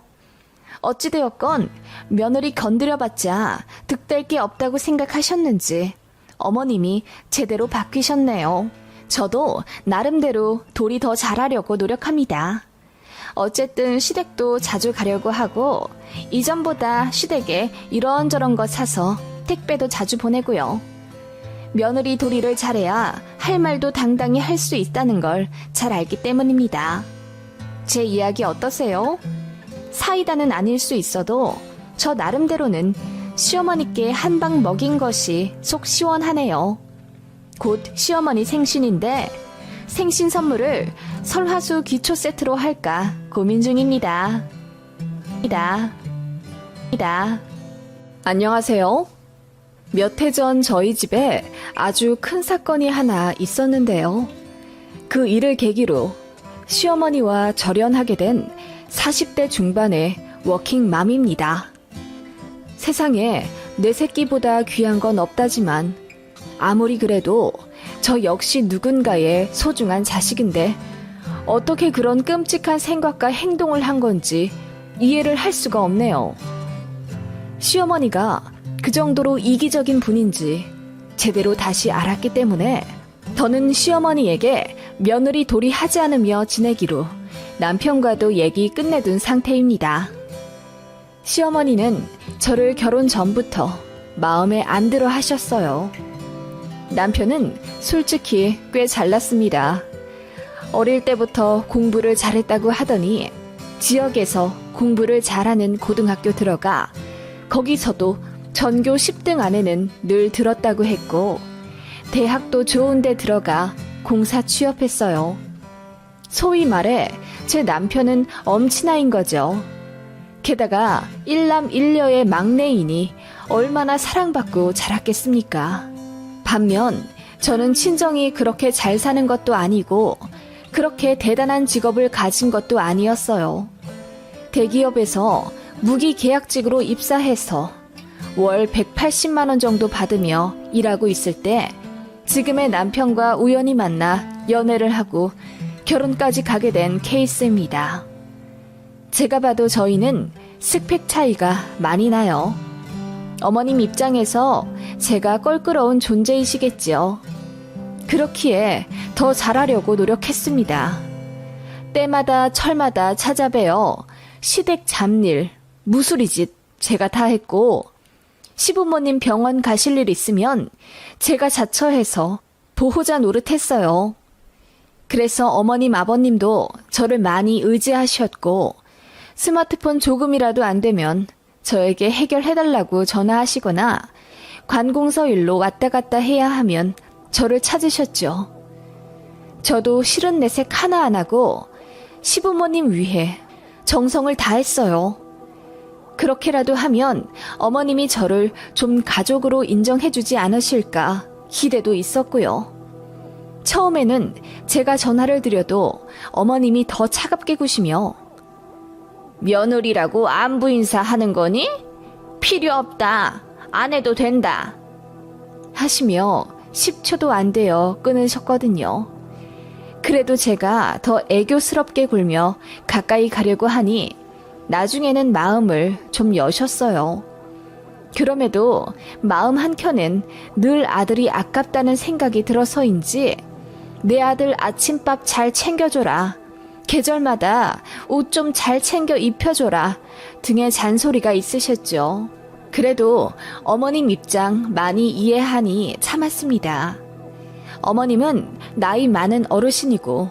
어찌되었건 며느리 건드려봤자 득될 게 없다고 생각하셨는지 어머님이 제대로 바뀌셨네요. 저도 나름대로 도리 더 잘하려고 노력합니다. 어쨌든 시댁도 자주 가려고 하고 이전보다 시댁에 이런저런 거 사서 택배도 자주 보내고요. 며느리 도리를 잘해야 할 말도 당당히 할 수 있다는 걸 잘 알기 때문입니다. 제 이야기 어떠세요? 사이다는 아닐 수 있어도 저 나름대로는 시어머니께 한 방 먹인 것이 속 시원하네요. 곧 시어머니 생신인데 생신 선물을 설화수 기초 세트로 할까 고민 중입니다. 안녕하세요. 몇 해 전 저희 집에 아주 큰 사건이 하나 있었는데요. 그 일을 계기로 시어머니와 절연하게 된 40대 중반의 워킹맘입니다. 세상에 내 새끼보다 귀한 건 없다지만 아무리 그래도 저 역시 누군가의 소중한 자식인데 어떻게 그런 끔찍한 생각과 행동을 한 건지 이해를 할 수가 없네요. 시어머니가 그 정도로 이기적인 분인지 제대로 다시 알았기 때문에 더는 시어머니에게 며느리 도리하지 않으며 지내기로 남편과도 얘기 끝내둔 상태입니다. 시어머니는 저를 결혼 전부터 마음에 안 들어 하셨어요. 남편은 솔직히 꽤 잘났습니다. 어릴 때부터 공부를 잘했다고 하더니 지역에서 공부를 잘하는 고등학교 들어가 거기서도 전교 10등 안에는 늘 들었다고 했고 대학도 좋은 데 들어가 공사 취업했어요. 소위 말해 제 남편은 엄친아인 거죠. 게다가 일남일녀의 막내이니 얼마나 사랑받고 자랐겠습니까? 반면 저는 친정이 그렇게 잘 사는 것도 아니고 그렇게 대단한 직업을 가진 것도 아니었어요. 대기업에서 무기계약직으로 입사해서 월 180만 원 정도 받으며 일하고 있을 때 지금의 남편과 우연히 만나 연애를 하고 결혼까지 가게 된 케이스입니다. 제가 봐도 저희는 스펙 차이가 많이 나요. 어머님 입장에서 제가 껄끄러운 존재이시겠지요. 그렇기에 더 잘하려고 노력했습니다. 때마다 철마다 찾아뵈어 시댁 잡일, 무수리짓 제가 다 했고 시부모님 병원 가실 일 있으면 제가 자처해서 보호자 노릇했어요. 그래서 어머님 아버님도 저를 많이 의지하셨고 스마트폰 조금이라도 안 되면 저에게 해결해달라고 전화하시거나 관공서 일로 왔다 갔다 해야 하면 저를 찾으셨죠. 저도 싫은 내색 하나 안 하고 시부모님 위해 정성을 다했어요. 그렇게라도 하면 어머님이 저를 좀 가족으로 인정해주지 않으실까 기대도 있었고요. 처음에는 제가 전화를 드려도 어머님이 더 차갑게 구시며 며느리라고 안부 인사하는 거니? 필요 없다. 안 해도 된다. 하시며 10초도 안 되어 끊으셨거든요. 그래도 제가 더 애교스럽게 굴며 가까이 가려고 하니 나중에는 마음을 좀 여셨어요. 그럼에도 마음 한켠엔 늘 아들이 아깝다는 생각이 들어서인지 내 아들 아침밥 잘 챙겨줘라. 계절마다 옷 좀 잘 챙겨 입혀줘라 등의 잔소리가 있으셨죠. 그래도 어머님 입장 많이 이해하니 참았습니다. 어머님은 나이 많은 어르신이고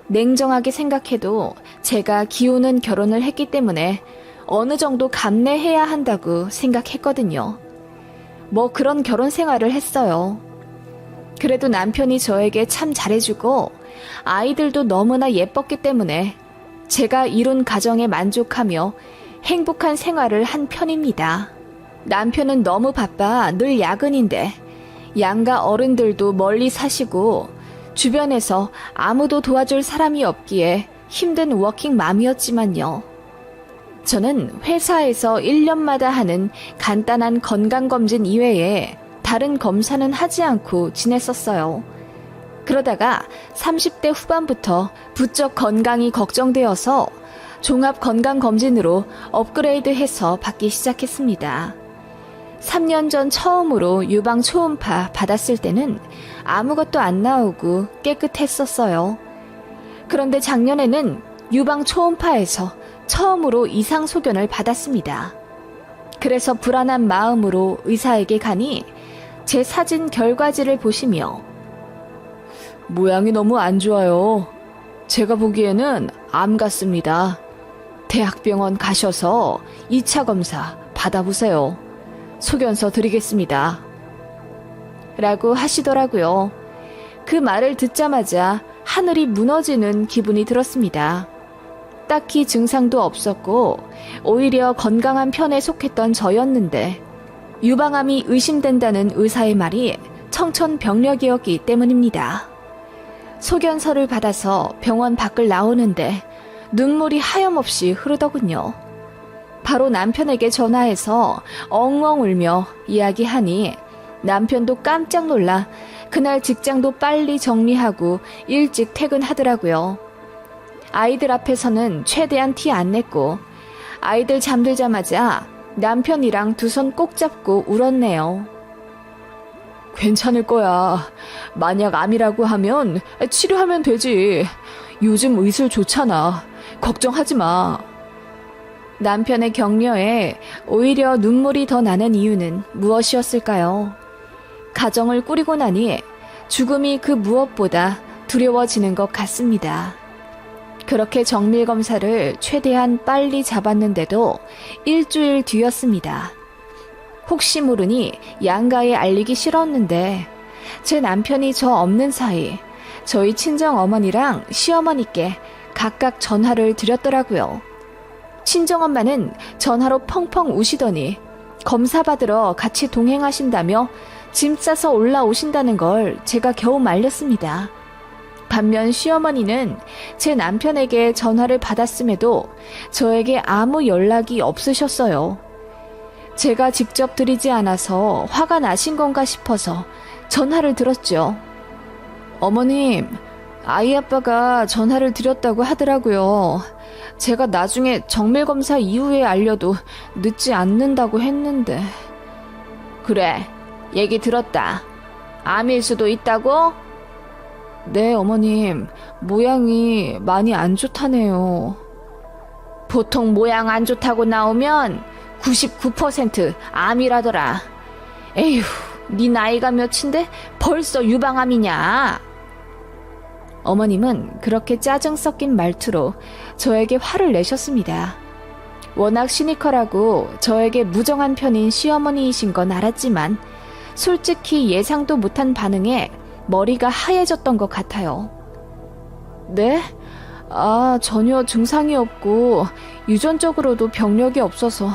냉정하게 생각해도 제가 기우는 결혼을 했기 때문에 어느 정도 감내해야 한다고 생각했거든요. 뭐 그런 결혼 생활을 했어요. 그래도 남편이 저에게 참 잘해주고 아이들도 너무나 예뻤기 때문에 제가 이룬 가정에 만족하며 행복한 생활을 한 편입니다. 남편은 너무 바빠 늘 야근인데 양가 어른들도 멀리 사시고 주변에서 아무도 도와줄 사람이 없기에 힘든 워킹맘이었지만요. 저는 회사에서 1년마다 하는 간단한 건강검진 이외에 다른 검사는 하지 않고 지냈었어요. 그러다가 30대 후반부터 부쩍 건강이 걱정되어서 종합건강검진으로 업그레이드해서 받기 시작했습니다. 3년 전 처음으로 유방 초음파 받았을 때는 아무것도 안 나오고 깨끗했었어요. 그런데 작년에는 유방 초음파에서 처음으로 이상 소견을 받았습니다. 그래서 불안한 마음으로 의사에게 가니 제 사진 결과지를 보시며 모양이 너무 안 좋아요. 제가 보기에는 암 같습니다. 대학병원 가셔서 2차 검사 받아보세요. 소견서 드리겠습니다. 라고 하시더라고요. 그 말을 듣자마자 하늘이 무너지는 기분이 들었습니다. 딱히 증상도 없었고 오히려 건강한 편에 속했던 저였는데 유방암이 의심된다는 의사의 말이 청천벽력이었기 때문입니다. 소견서를 받아서 병원 밖을 나오는데 눈물이 하염없이 흐르더군요. 바로 남편에게 전화해서 엉엉 울며 이야기하니 남편도 깜짝 놀라 그날 직장도 빨리 정리하고 일찍 퇴근하더라고요. 아이들 앞에서는 최대한 티 안 냈고 아이들 잠들자마자 남편이랑 두 손 꼭 잡고 울었네요. 괜찮을 거야. 만약 암이라고 하면 치료하면 되지. 요즘 의술 좋잖아. 걱정하지 마. 남편의 격려에 오히려 눈물이 더 나는 이유는 무엇이었을까요? 가정을 꾸리고 나니 죽음이 그 무엇보다 두려워지는 것 같습니다. 그렇게 정밀검사를 최대한 빨리 잡았는데도 일주일 뒤였습니다. 혹시 모르니 양가에 알리기 싫었는데 제 남편이 저 없는 사이 저희 친정어머니랑 시어머니께 각각 전화를 드렸더라고요. 친정엄마는 전화로 펑펑 우시더니 검사 받으러 같이 동행하신다며 짐 싸서 올라오신다는 걸 제가 겨우 말렸습니다. 반면 시어머니는 제 남편에게 전화를 받았음에도 저에게 아무 연락이 없으셨어요. 제가 직접 드리지 않아서 화가 나신 건가 싶어서 전화를 들었죠. 어머님, 아이 아빠가 전화를 드렸다고 하더라고요. 제가 나중에 정밀검사 이후에 알려도 늦지 않는다고 했는데. 그래, 얘기 들었다. 암일 수도 있다고? 네, 어머님. 모양이 많이 안 좋다네요. 보통 모양 안 좋다고 나오면 99% 암이라더라. 에휴, 네 나이가 몇인데 벌써 유방암이냐? 어머님은 그렇게 짜증 섞인 말투로 저에게 화를 내셨습니다. 워낙 시니컬하고 저에게 무정한 편인 시어머니이신 건 알았지만 솔직히 예상도 못한 반응에 머리가 하얘졌던 것 같아요. 네? 전혀 증상이 없고 유전적으로도 병력이 없어서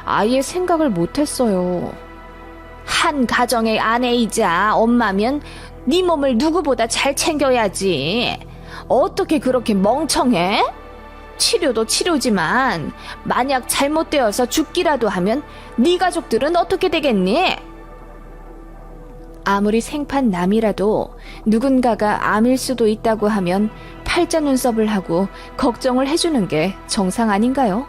아예 생각을 못했어요. 한 가정의 아내이자 엄마면 네 몸을 누구보다 잘 챙겨야지. 어떻게 그렇게 멍청해? 치료도 치료지만 만약 잘못되어서 죽기라도 하면 네 가족들은 어떻게 되겠니? 아무리 생판남이라도 누군가가 암일 수도 있다고 하면 팔자 눈썹을 하고 걱정을 해주는 게 정상 아닌가요?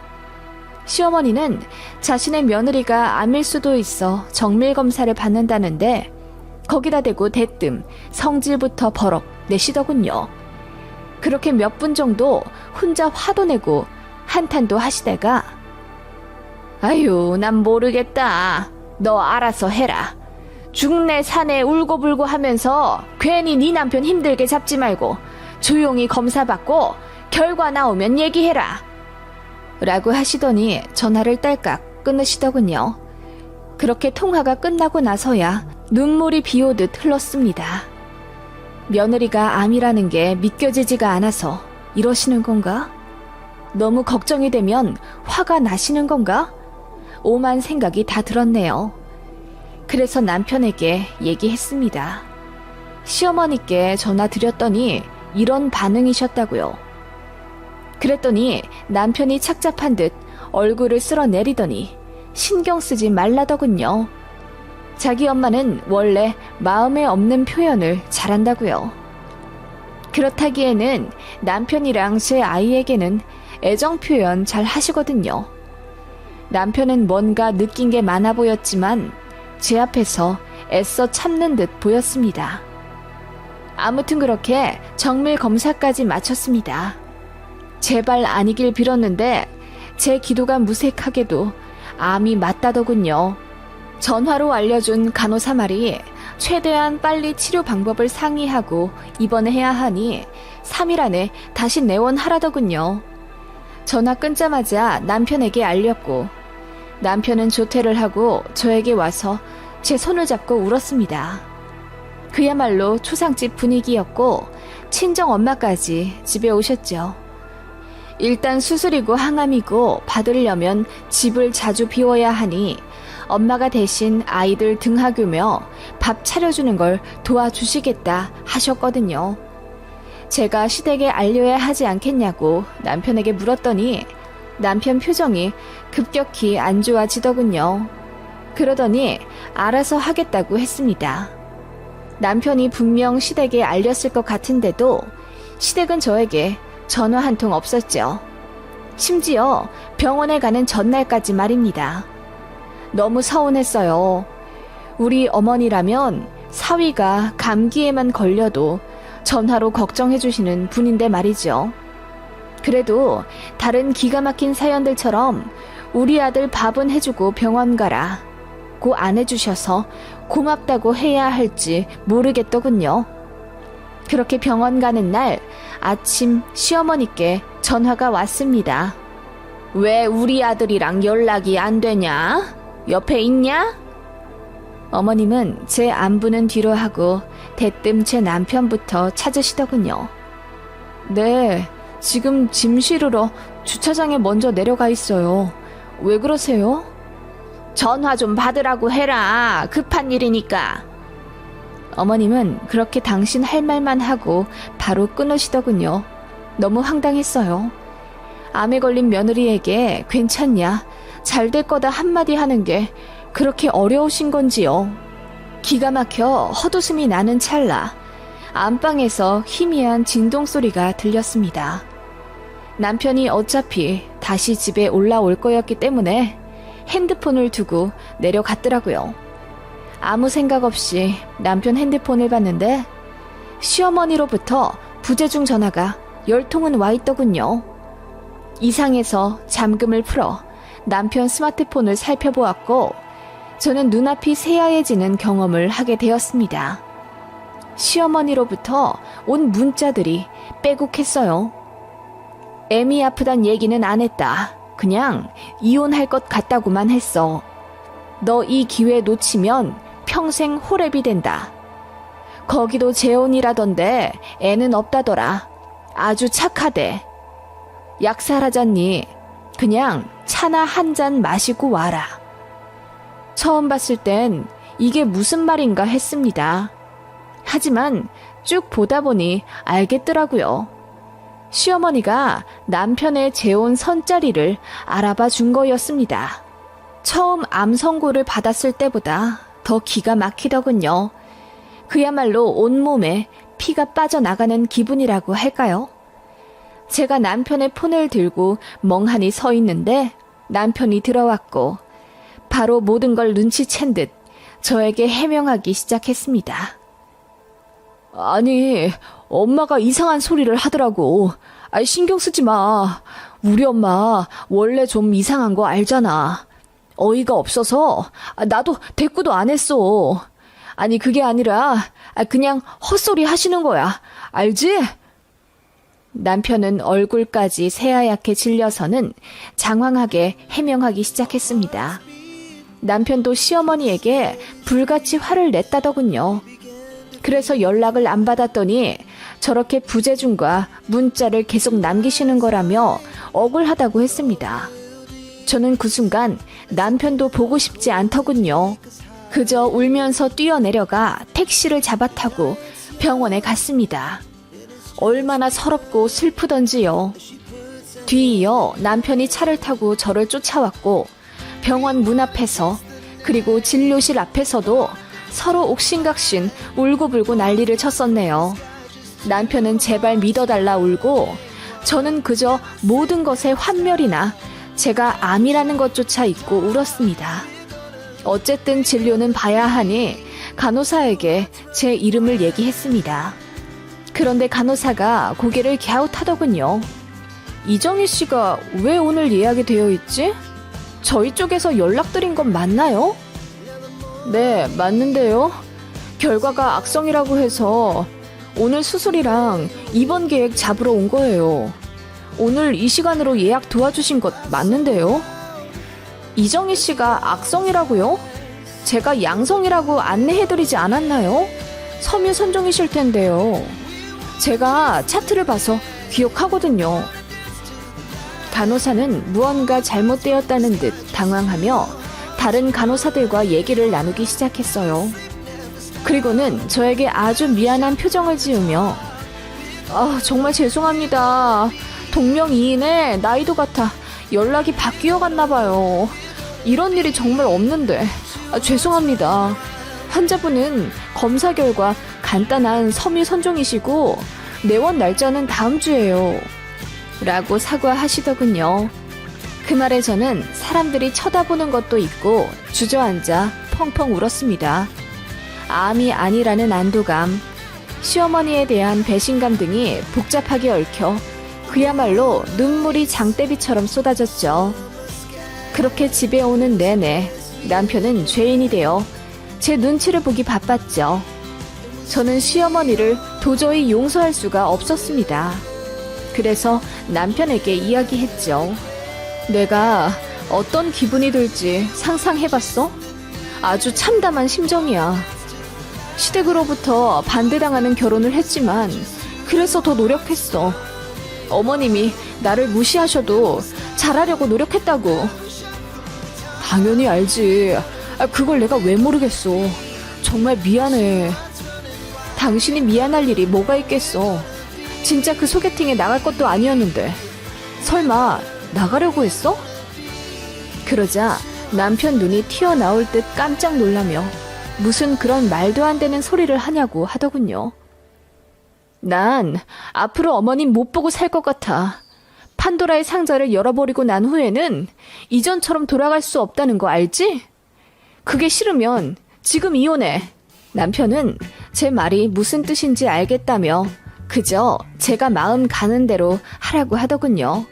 시어머니는 자신의 며느리가 암일 수도 있어 정밀검사를 받는다는데 거기다 대고 대뜸 성질부터 버럭 내시더군요. 그렇게 몇 분 정도 혼자 화도 내고 한탄도 하시다가 아유, 난 모르겠다. 너 알아서 해라. 죽네 사네 울고불고 하면서 괜히 네 남편 힘들게 잡지 말고 조용히 검사받고 결과 나오면 얘기해라. 라고 하시더니 전화를 딸깍 끊으시더군요. 그렇게 통화가 끝나고 나서야 눈물이 비오듯 흘렀습니다. 며느리가 암이라는 게 믿겨지지가 않아서 이러시는 건가? 너무 걱정이 되면 화가 나시는 건가? 오만 생각이 다 들었네요. 그래서 남편에게 얘기했습니다. 시어머니께 전화 드렸더니 이런 반응이셨다고요. 그랬더니 남편이 착잡한 듯 얼굴을 쓸어내리더니 신경 쓰지 말라더군요. 자기 엄마는 원래 마음에 없는 표현을 잘한다고요. 그렇다기에는 남편이랑 제 아이에게는 애정 표현 잘 하시거든요. 남편은 뭔가 느낀 게 많아 보였지만 제 앞에서 애써 참는 듯 보였습니다. 아무튼 그렇게 정밀 검사까지 마쳤습니다. 제발 아니길 빌었는데 제 기도가 무색하게도 암이 맞다더군요. 전화로 알려준 간호사 말이 최대한 빨리 치료 방법을 상의하고 입원해야 하니 3일 안에 다시 내원하라더군요. 전화 끊자마자 남편에게 알렸고 남편은 조퇴를 하고 저에게 와서 제 손을 잡고 울었습니다. 그야말로 초상집 분위기였고 친정 엄마까지 집에 오셨죠. 일단 수술이고 항암이고 받으려면 집을 자주 비워야 하니 엄마가 대신 아이들 등하교며 밥 차려주는 걸 도와주시겠다 하셨거든요. 제가 시댁에 알려야 하지 않겠냐고 남편에게 물었더니 남편 표정이 급격히 안 좋아지더군요. 그러더니 알아서 하겠다고 했습니다. 남편이 분명 시댁에 알렸을 것 같은데도 시댁은 저에게 전화 한 통 없었죠. 심지어 병원에 가는 전날까지 말입니다. 너무 서운했어요. 우리 어머니라면 사위가 감기에만 걸려도 전화로 걱정해주시는 분인데 말이죠. 그래도 다른 기가 막힌 사연들처럼 우리 아들 밥은 해주고 병원 가라 고 안 해주셔서 고맙다고 해야 할지 모르겠더군요. 그렇게 병원 가는 날 아침 시어머니께 전화가 왔습니다. 왜 우리 아들이랑 연락이 안 되냐? 옆에 있냐? 어머님은 제 안부는 뒤로 하고 대뜸 제 남편부터 찾으시더군요. 네, 지금 짐 실으러 주차장에 먼저 내려가 있어요. 왜 그러세요? 전화 좀 받으라고 해라. 급한 일이니까. 어머님은 그렇게 당신 할 말만 하고 바로 끊으시더군요. 너무 황당했어요. 암에 걸린 며느리에게 괜찮냐, 잘 될 거다 한마디 하는 게 그렇게 어려우신 건지요. 기가 막혀 헛웃음이 나는 찰나 안방에서 희미한 진동 소리가 들렸습니다. 남편이 어차피 다시 집에 올라올 거였기 때문에 핸드폰을 두고 내려갔더라고요. 아무 생각 없이 남편 핸드폰을 봤는데 시어머니로부터 부재중 전화가 10통은 와 있더군요. 이상해서 잠금을 풀어 남편 스마트폰을 살펴보았고 저는 눈앞이 새하얘지는 경험을 하게 되었습니다. 시어머니로부터 온 문자들이 빼곡했어요. 애미 아프단 얘기는 안 했다. 그냥 이혼할 것 같다고만 했어. 너 이 기회 놓치면 평생 호랩이 된다. 거기도 재혼이라던데 애는 없다더라. 아주 착하대. 약살하잖니. 그냥 차나 한 잔 마시고 와라. 처음 봤을 땐 이게 무슨 말인가 했습니다. 하지만 쭉 보다 보니 알겠더라고요. 시어머니가 남편의 재혼 선자리를 알아봐 준 거였습니다. 처음 암 선고를 받았을 때보다 더 기가 막히더군요. 그야말로 온몸에 피가 빠져나가는 기분이라고 할까요? 제가 남편의 폰을 들고 멍하니 서 있는데 남편이 들어왔고 바로 모든 걸 눈치챈 듯 저에게 해명하기 시작했습니다. 아니, 엄마가 이상한 소리를 하더라고. 신경 쓰지 마. 우리 엄마 원래 좀 이상한 거 알잖아. 어이가 없어서 나도 대꾸도 안 했어. 아니, 그게 아니라 그냥 헛소리 하시는 거야. 알지? 남편은 얼굴까지 새하얗게 질려서는 장황하게 해명하기 시작했습니다. 남편도 시어머니에게 불같이 화를 냈다더군요. 그래서 연락을 안 받았더니 저렇게 부재중과 문자를 계속 남기시는 거라며 억울하다고 했습니다. 저는 그 순간 남편도 보고 싶지 않더군요. 그저 울면서 뛰어내려가 택시를 잡아타고 병원에 갔습니다. 얼마나 서럽고 슬프던지요. 뒤이어 남편이 차를 타고 저를 쫓아왔고 병원 문 앞에서 그리고 진료실 앞에서도 서로 옥신각신 울고불고 난리를 쳤었네요. 남편은 제발 믿어달라 울고 저는 그저 모든 것에 환멸이나 제가 암이라는 것조차 잊고 울었습니다. 어쨌든 진료는 봐야 하니 간호사에게 제 이름을 얘기했습니다. 그런데 간호사가 고개를 갸웃하더군요. 이정희 씨가 왜 오늘 예약이 되어 있지? 저희 쪽에서 연락드린 건 맞나요? 네, 맞는데요. 결과가 악성이라고 해서 오늘 수술이랑 입원 계획 잡으러 온 거예요. 오늘 이 시간으로 예약 도와주신 것 맞는데요? 이정희 씨가 악성이라고요? 제가 양성이라고 안내해드리지 않았나요? 섬유 선종이실 텐데요. 제가 차트를 봐서 기억하거든요. 간호사는 무언가 잘못되었다는 듯 당황하며 다른 간호사들과 얘기를 나누기 시작했어요. 그리고는 저에게 아주 미안한 표정을 지으며 정말 죄송합니다. 동명이인의 나이도 같아 연락이 바뀌어 갔나 봐요. 이런 일이 정말 없는데 죄송합니다. 환자분은 검사 결과 간단한 섬유 선종이시고 내원 날짜는 다음 주예요. 라고 사과하시더군요. 그 말에 저는 사람들이 쳐다보는 것도 있고 주저앉아 펑펑 울었습니다. 암이 아니라는 안도감, 시어머니에 대한 배신감 등이 복잡하게 얽혀 그야말로 눈물이 장대비처럼 쏟아졌죠. 그렇게 집에 오는 내내 남편은 죄인이 되어 제 눈치를 보기 바빴죠. 저는 시어머니를 도저히 용서할 수가 없었습니다. 그래서 남편에게 이야기했죠. 내가 어떤 기분이 들지 상상해봤어? 아주 참담한 심정이야. 시댁으로부터 반대당하는 결혼을 했지만 그래서 더 노력했어. 어머님이 나를 무시하셔도 잘하려고 노력했다고. 당연히 알지. 그걸 내가 왜 모르겠어. 정말 미안해. 당신이 미안할 일이 뭐가 있겠어. 진짜 그 소개팅에 나갈 것도 아니었는데 설마 나가려고 했어? 그러자 남편 눈이 튀어나올 듯 깜짝 놀라며 무슨 그런 말도 안 되는 소리를 하냐고 하더군요. 난 앞으로 어머님 못 보고 살 것 같아. 판도라의 상자를 열어버리고 난 후에는 이전처럼 돌아갈 수 없다는 거 알지? 그게 싫으면 지금 이혼해. 남편은 제 말이 무슨 뜻인지 알겠다며 그저 제가 마음 가는 대로 하라고 하더군요.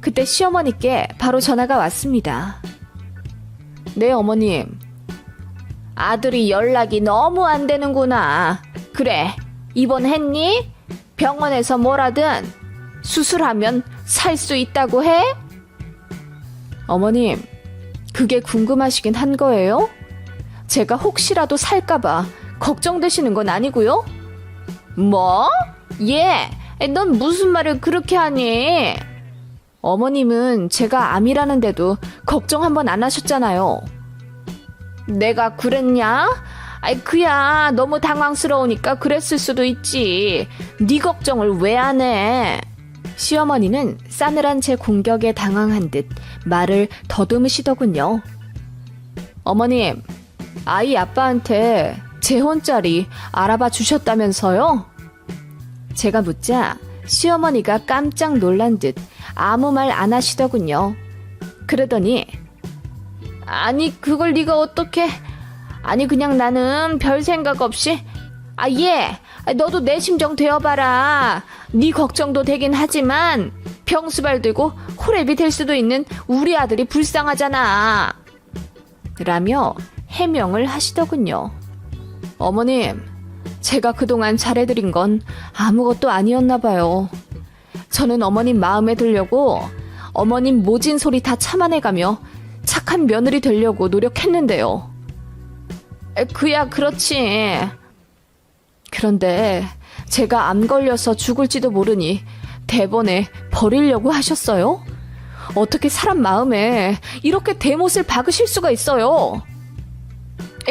그때 시어머니께 바로 전화가 왔습니다. 네, 어머님. 아들이 연락이 너무 안 되는구나. 그래, 입원했니? 병원에서 뭐라든 수술하면 살 수 있다고 해? 어머님, 그게 궁금하시긴 한 거예요? 제가 혹시라도 살까봐 걱정되시는 건 아니고요? 뭐? 예, 넌 무슨 말을 그렇게 하니? 어머님은 제가 암이라는데도 걱정 한번 안 하셨잖아요. 내가 그랬냐? 그야 너무 당황스러우니까 그랬을 수도 있지. 네 걱정을 왜 안 해? 시어머니는 싸늘한 제 공격에 당황한 듯 말을 더듬으시더군요. 어머님, 아이 아빠한테 재혼자리 알아봐 주셨다면서요? 제가 묻자 시어머니가 깜짝 놀란 듯 아무 말 안 하시더군요. 그러더니 아니 그걸 네가 어떻게... 아니 그냥 나는 별 생각 없이 예, 너도 내 심정 되어봐라. 네 걱정도 되긴 하지만 병수발 들고 호랩이 될 수도 있는 우리 아들이 불쌍하잖아. 라며 해명을 하시더군요. 어머님, 제가 그동안 잘해드린 건 아무것도 아니었나 봐요. 저는 어머님 마음에 들려고 어머님 모진 소리 다 참아내가며 착한 며느리 되려고 노력했는데요. 그야 그렇지. 그런데 제가 암 걸려서 죽을지도 모르니 대번에 버리려고 하셨어요? 어떻게 사람 마음에 이렇게 대못을 박으실 수가 있어요?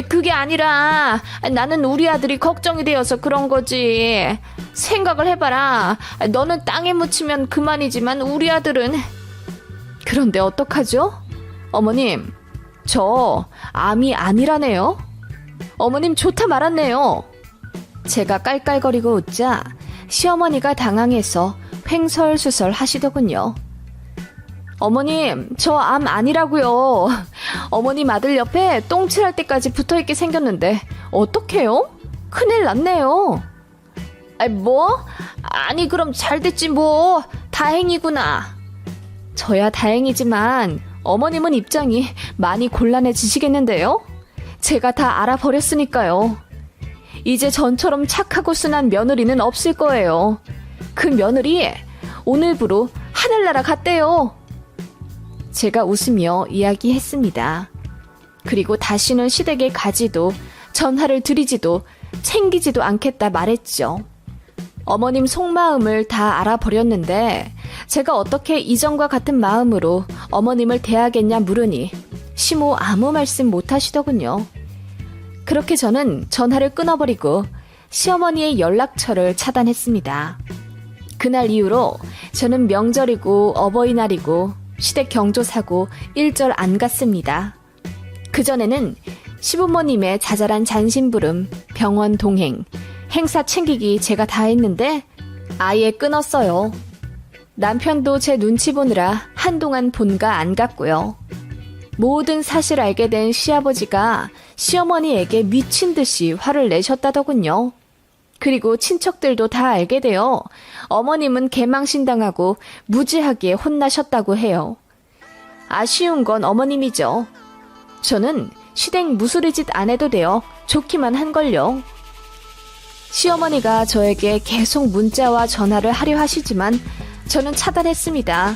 그게 아니라 나는 우리 아들이 걱정이 되어서 그런 거지. 생각을 해봐라. 너는 땅에 묻히면 그만이지만 우리 아들은... 그런데 어떡하죠? 어머님, 저 암이 아니라네요. 어머님 좋다 말았네요. 제가 깔깔거리고 웃자 시어머니가 당황해서 횡설수설 하시더군요. 어머님, 저 암 아니라고요. 어머님 아들 옆에 똥칠할 때까지 붙어있게 생겼는데 어떡해요? 큰일 났네요. 뭐? 아니 그럼 잘 됐지 뭐. 다행이구나. 저야 다행이지만 어머님은 입장이 많이 곤란해지시겠는데요? 제가 다 알아버렸으니까요. 이제 전처럼 착하고 순한 며느리는 없을 거예요. 그 며느리 오늘부로 하늘나라 갔대요. 제가 웃으며 이야기했습니다. 그리고 다시는 시댁에 가지도 전화를 드리지도 챙기지도 않겠다 말했죠. 어머님 속마음을 다 알아버렸는데 제가 어떻게 이전과 같은 마음으로 어머님을 대하겠냐 물으니 시모 아무 말씀 못하시더군요. 그렇게 저는 전화를 끊어버리고 시어머니의 연락처를 차단했습니다. 그날 이후로 저는 명절이고 어버이날이고 시댁 경조사고 일절 안 갔습니다. 그전에는 시부모님의 자잘한 잔심부름, 병원 동행, 행사 챙기기 제가 다 했는데 아예 끊었어요. 남편도 제 눈치 보느라 한동안 본가 안 갔고요. 모든 사실 알게 된 시아버지가 시어머니에게 미친 듯이 화를 내셨다더군요. 그리고 친척들도 다 알게 되어 어머님은 개망신당하고 무지하게 혼나셨다고 해요. 아쉬운 건 어머님이죠. 저는 시댁 무수리짓 안 해도 돼요. 좋기만 한걸요. 시어머니가 저에게 계속 문자와 전화를 하려 하시지만 저는 차단했습니다.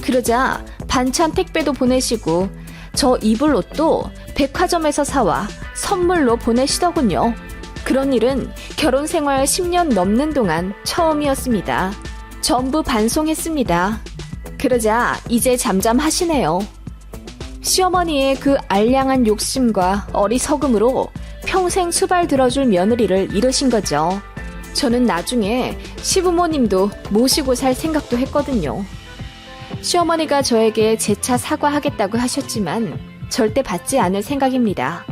그러자 반찬 택배도 보내시고 저 입을 옷도 백화점에서 사와 선물로 보내시더군요. 그런 일은 결혼 생활 10년 넘는 동안 처음이었습니다. 전부 반송했습니다. 그러자 이제 잠잠하시네요. 시어머니의 그 알량한 욕심과 어리석음으로 평생 수발 들어줄 며느리를 잃으신 거죠. 저는 나중에 시부모님도 모시고 살 생각도 했거든요. 시어머니가 저에게 재차 사과하겠다고 하셨지만 절대 받지 않을 생각입니다.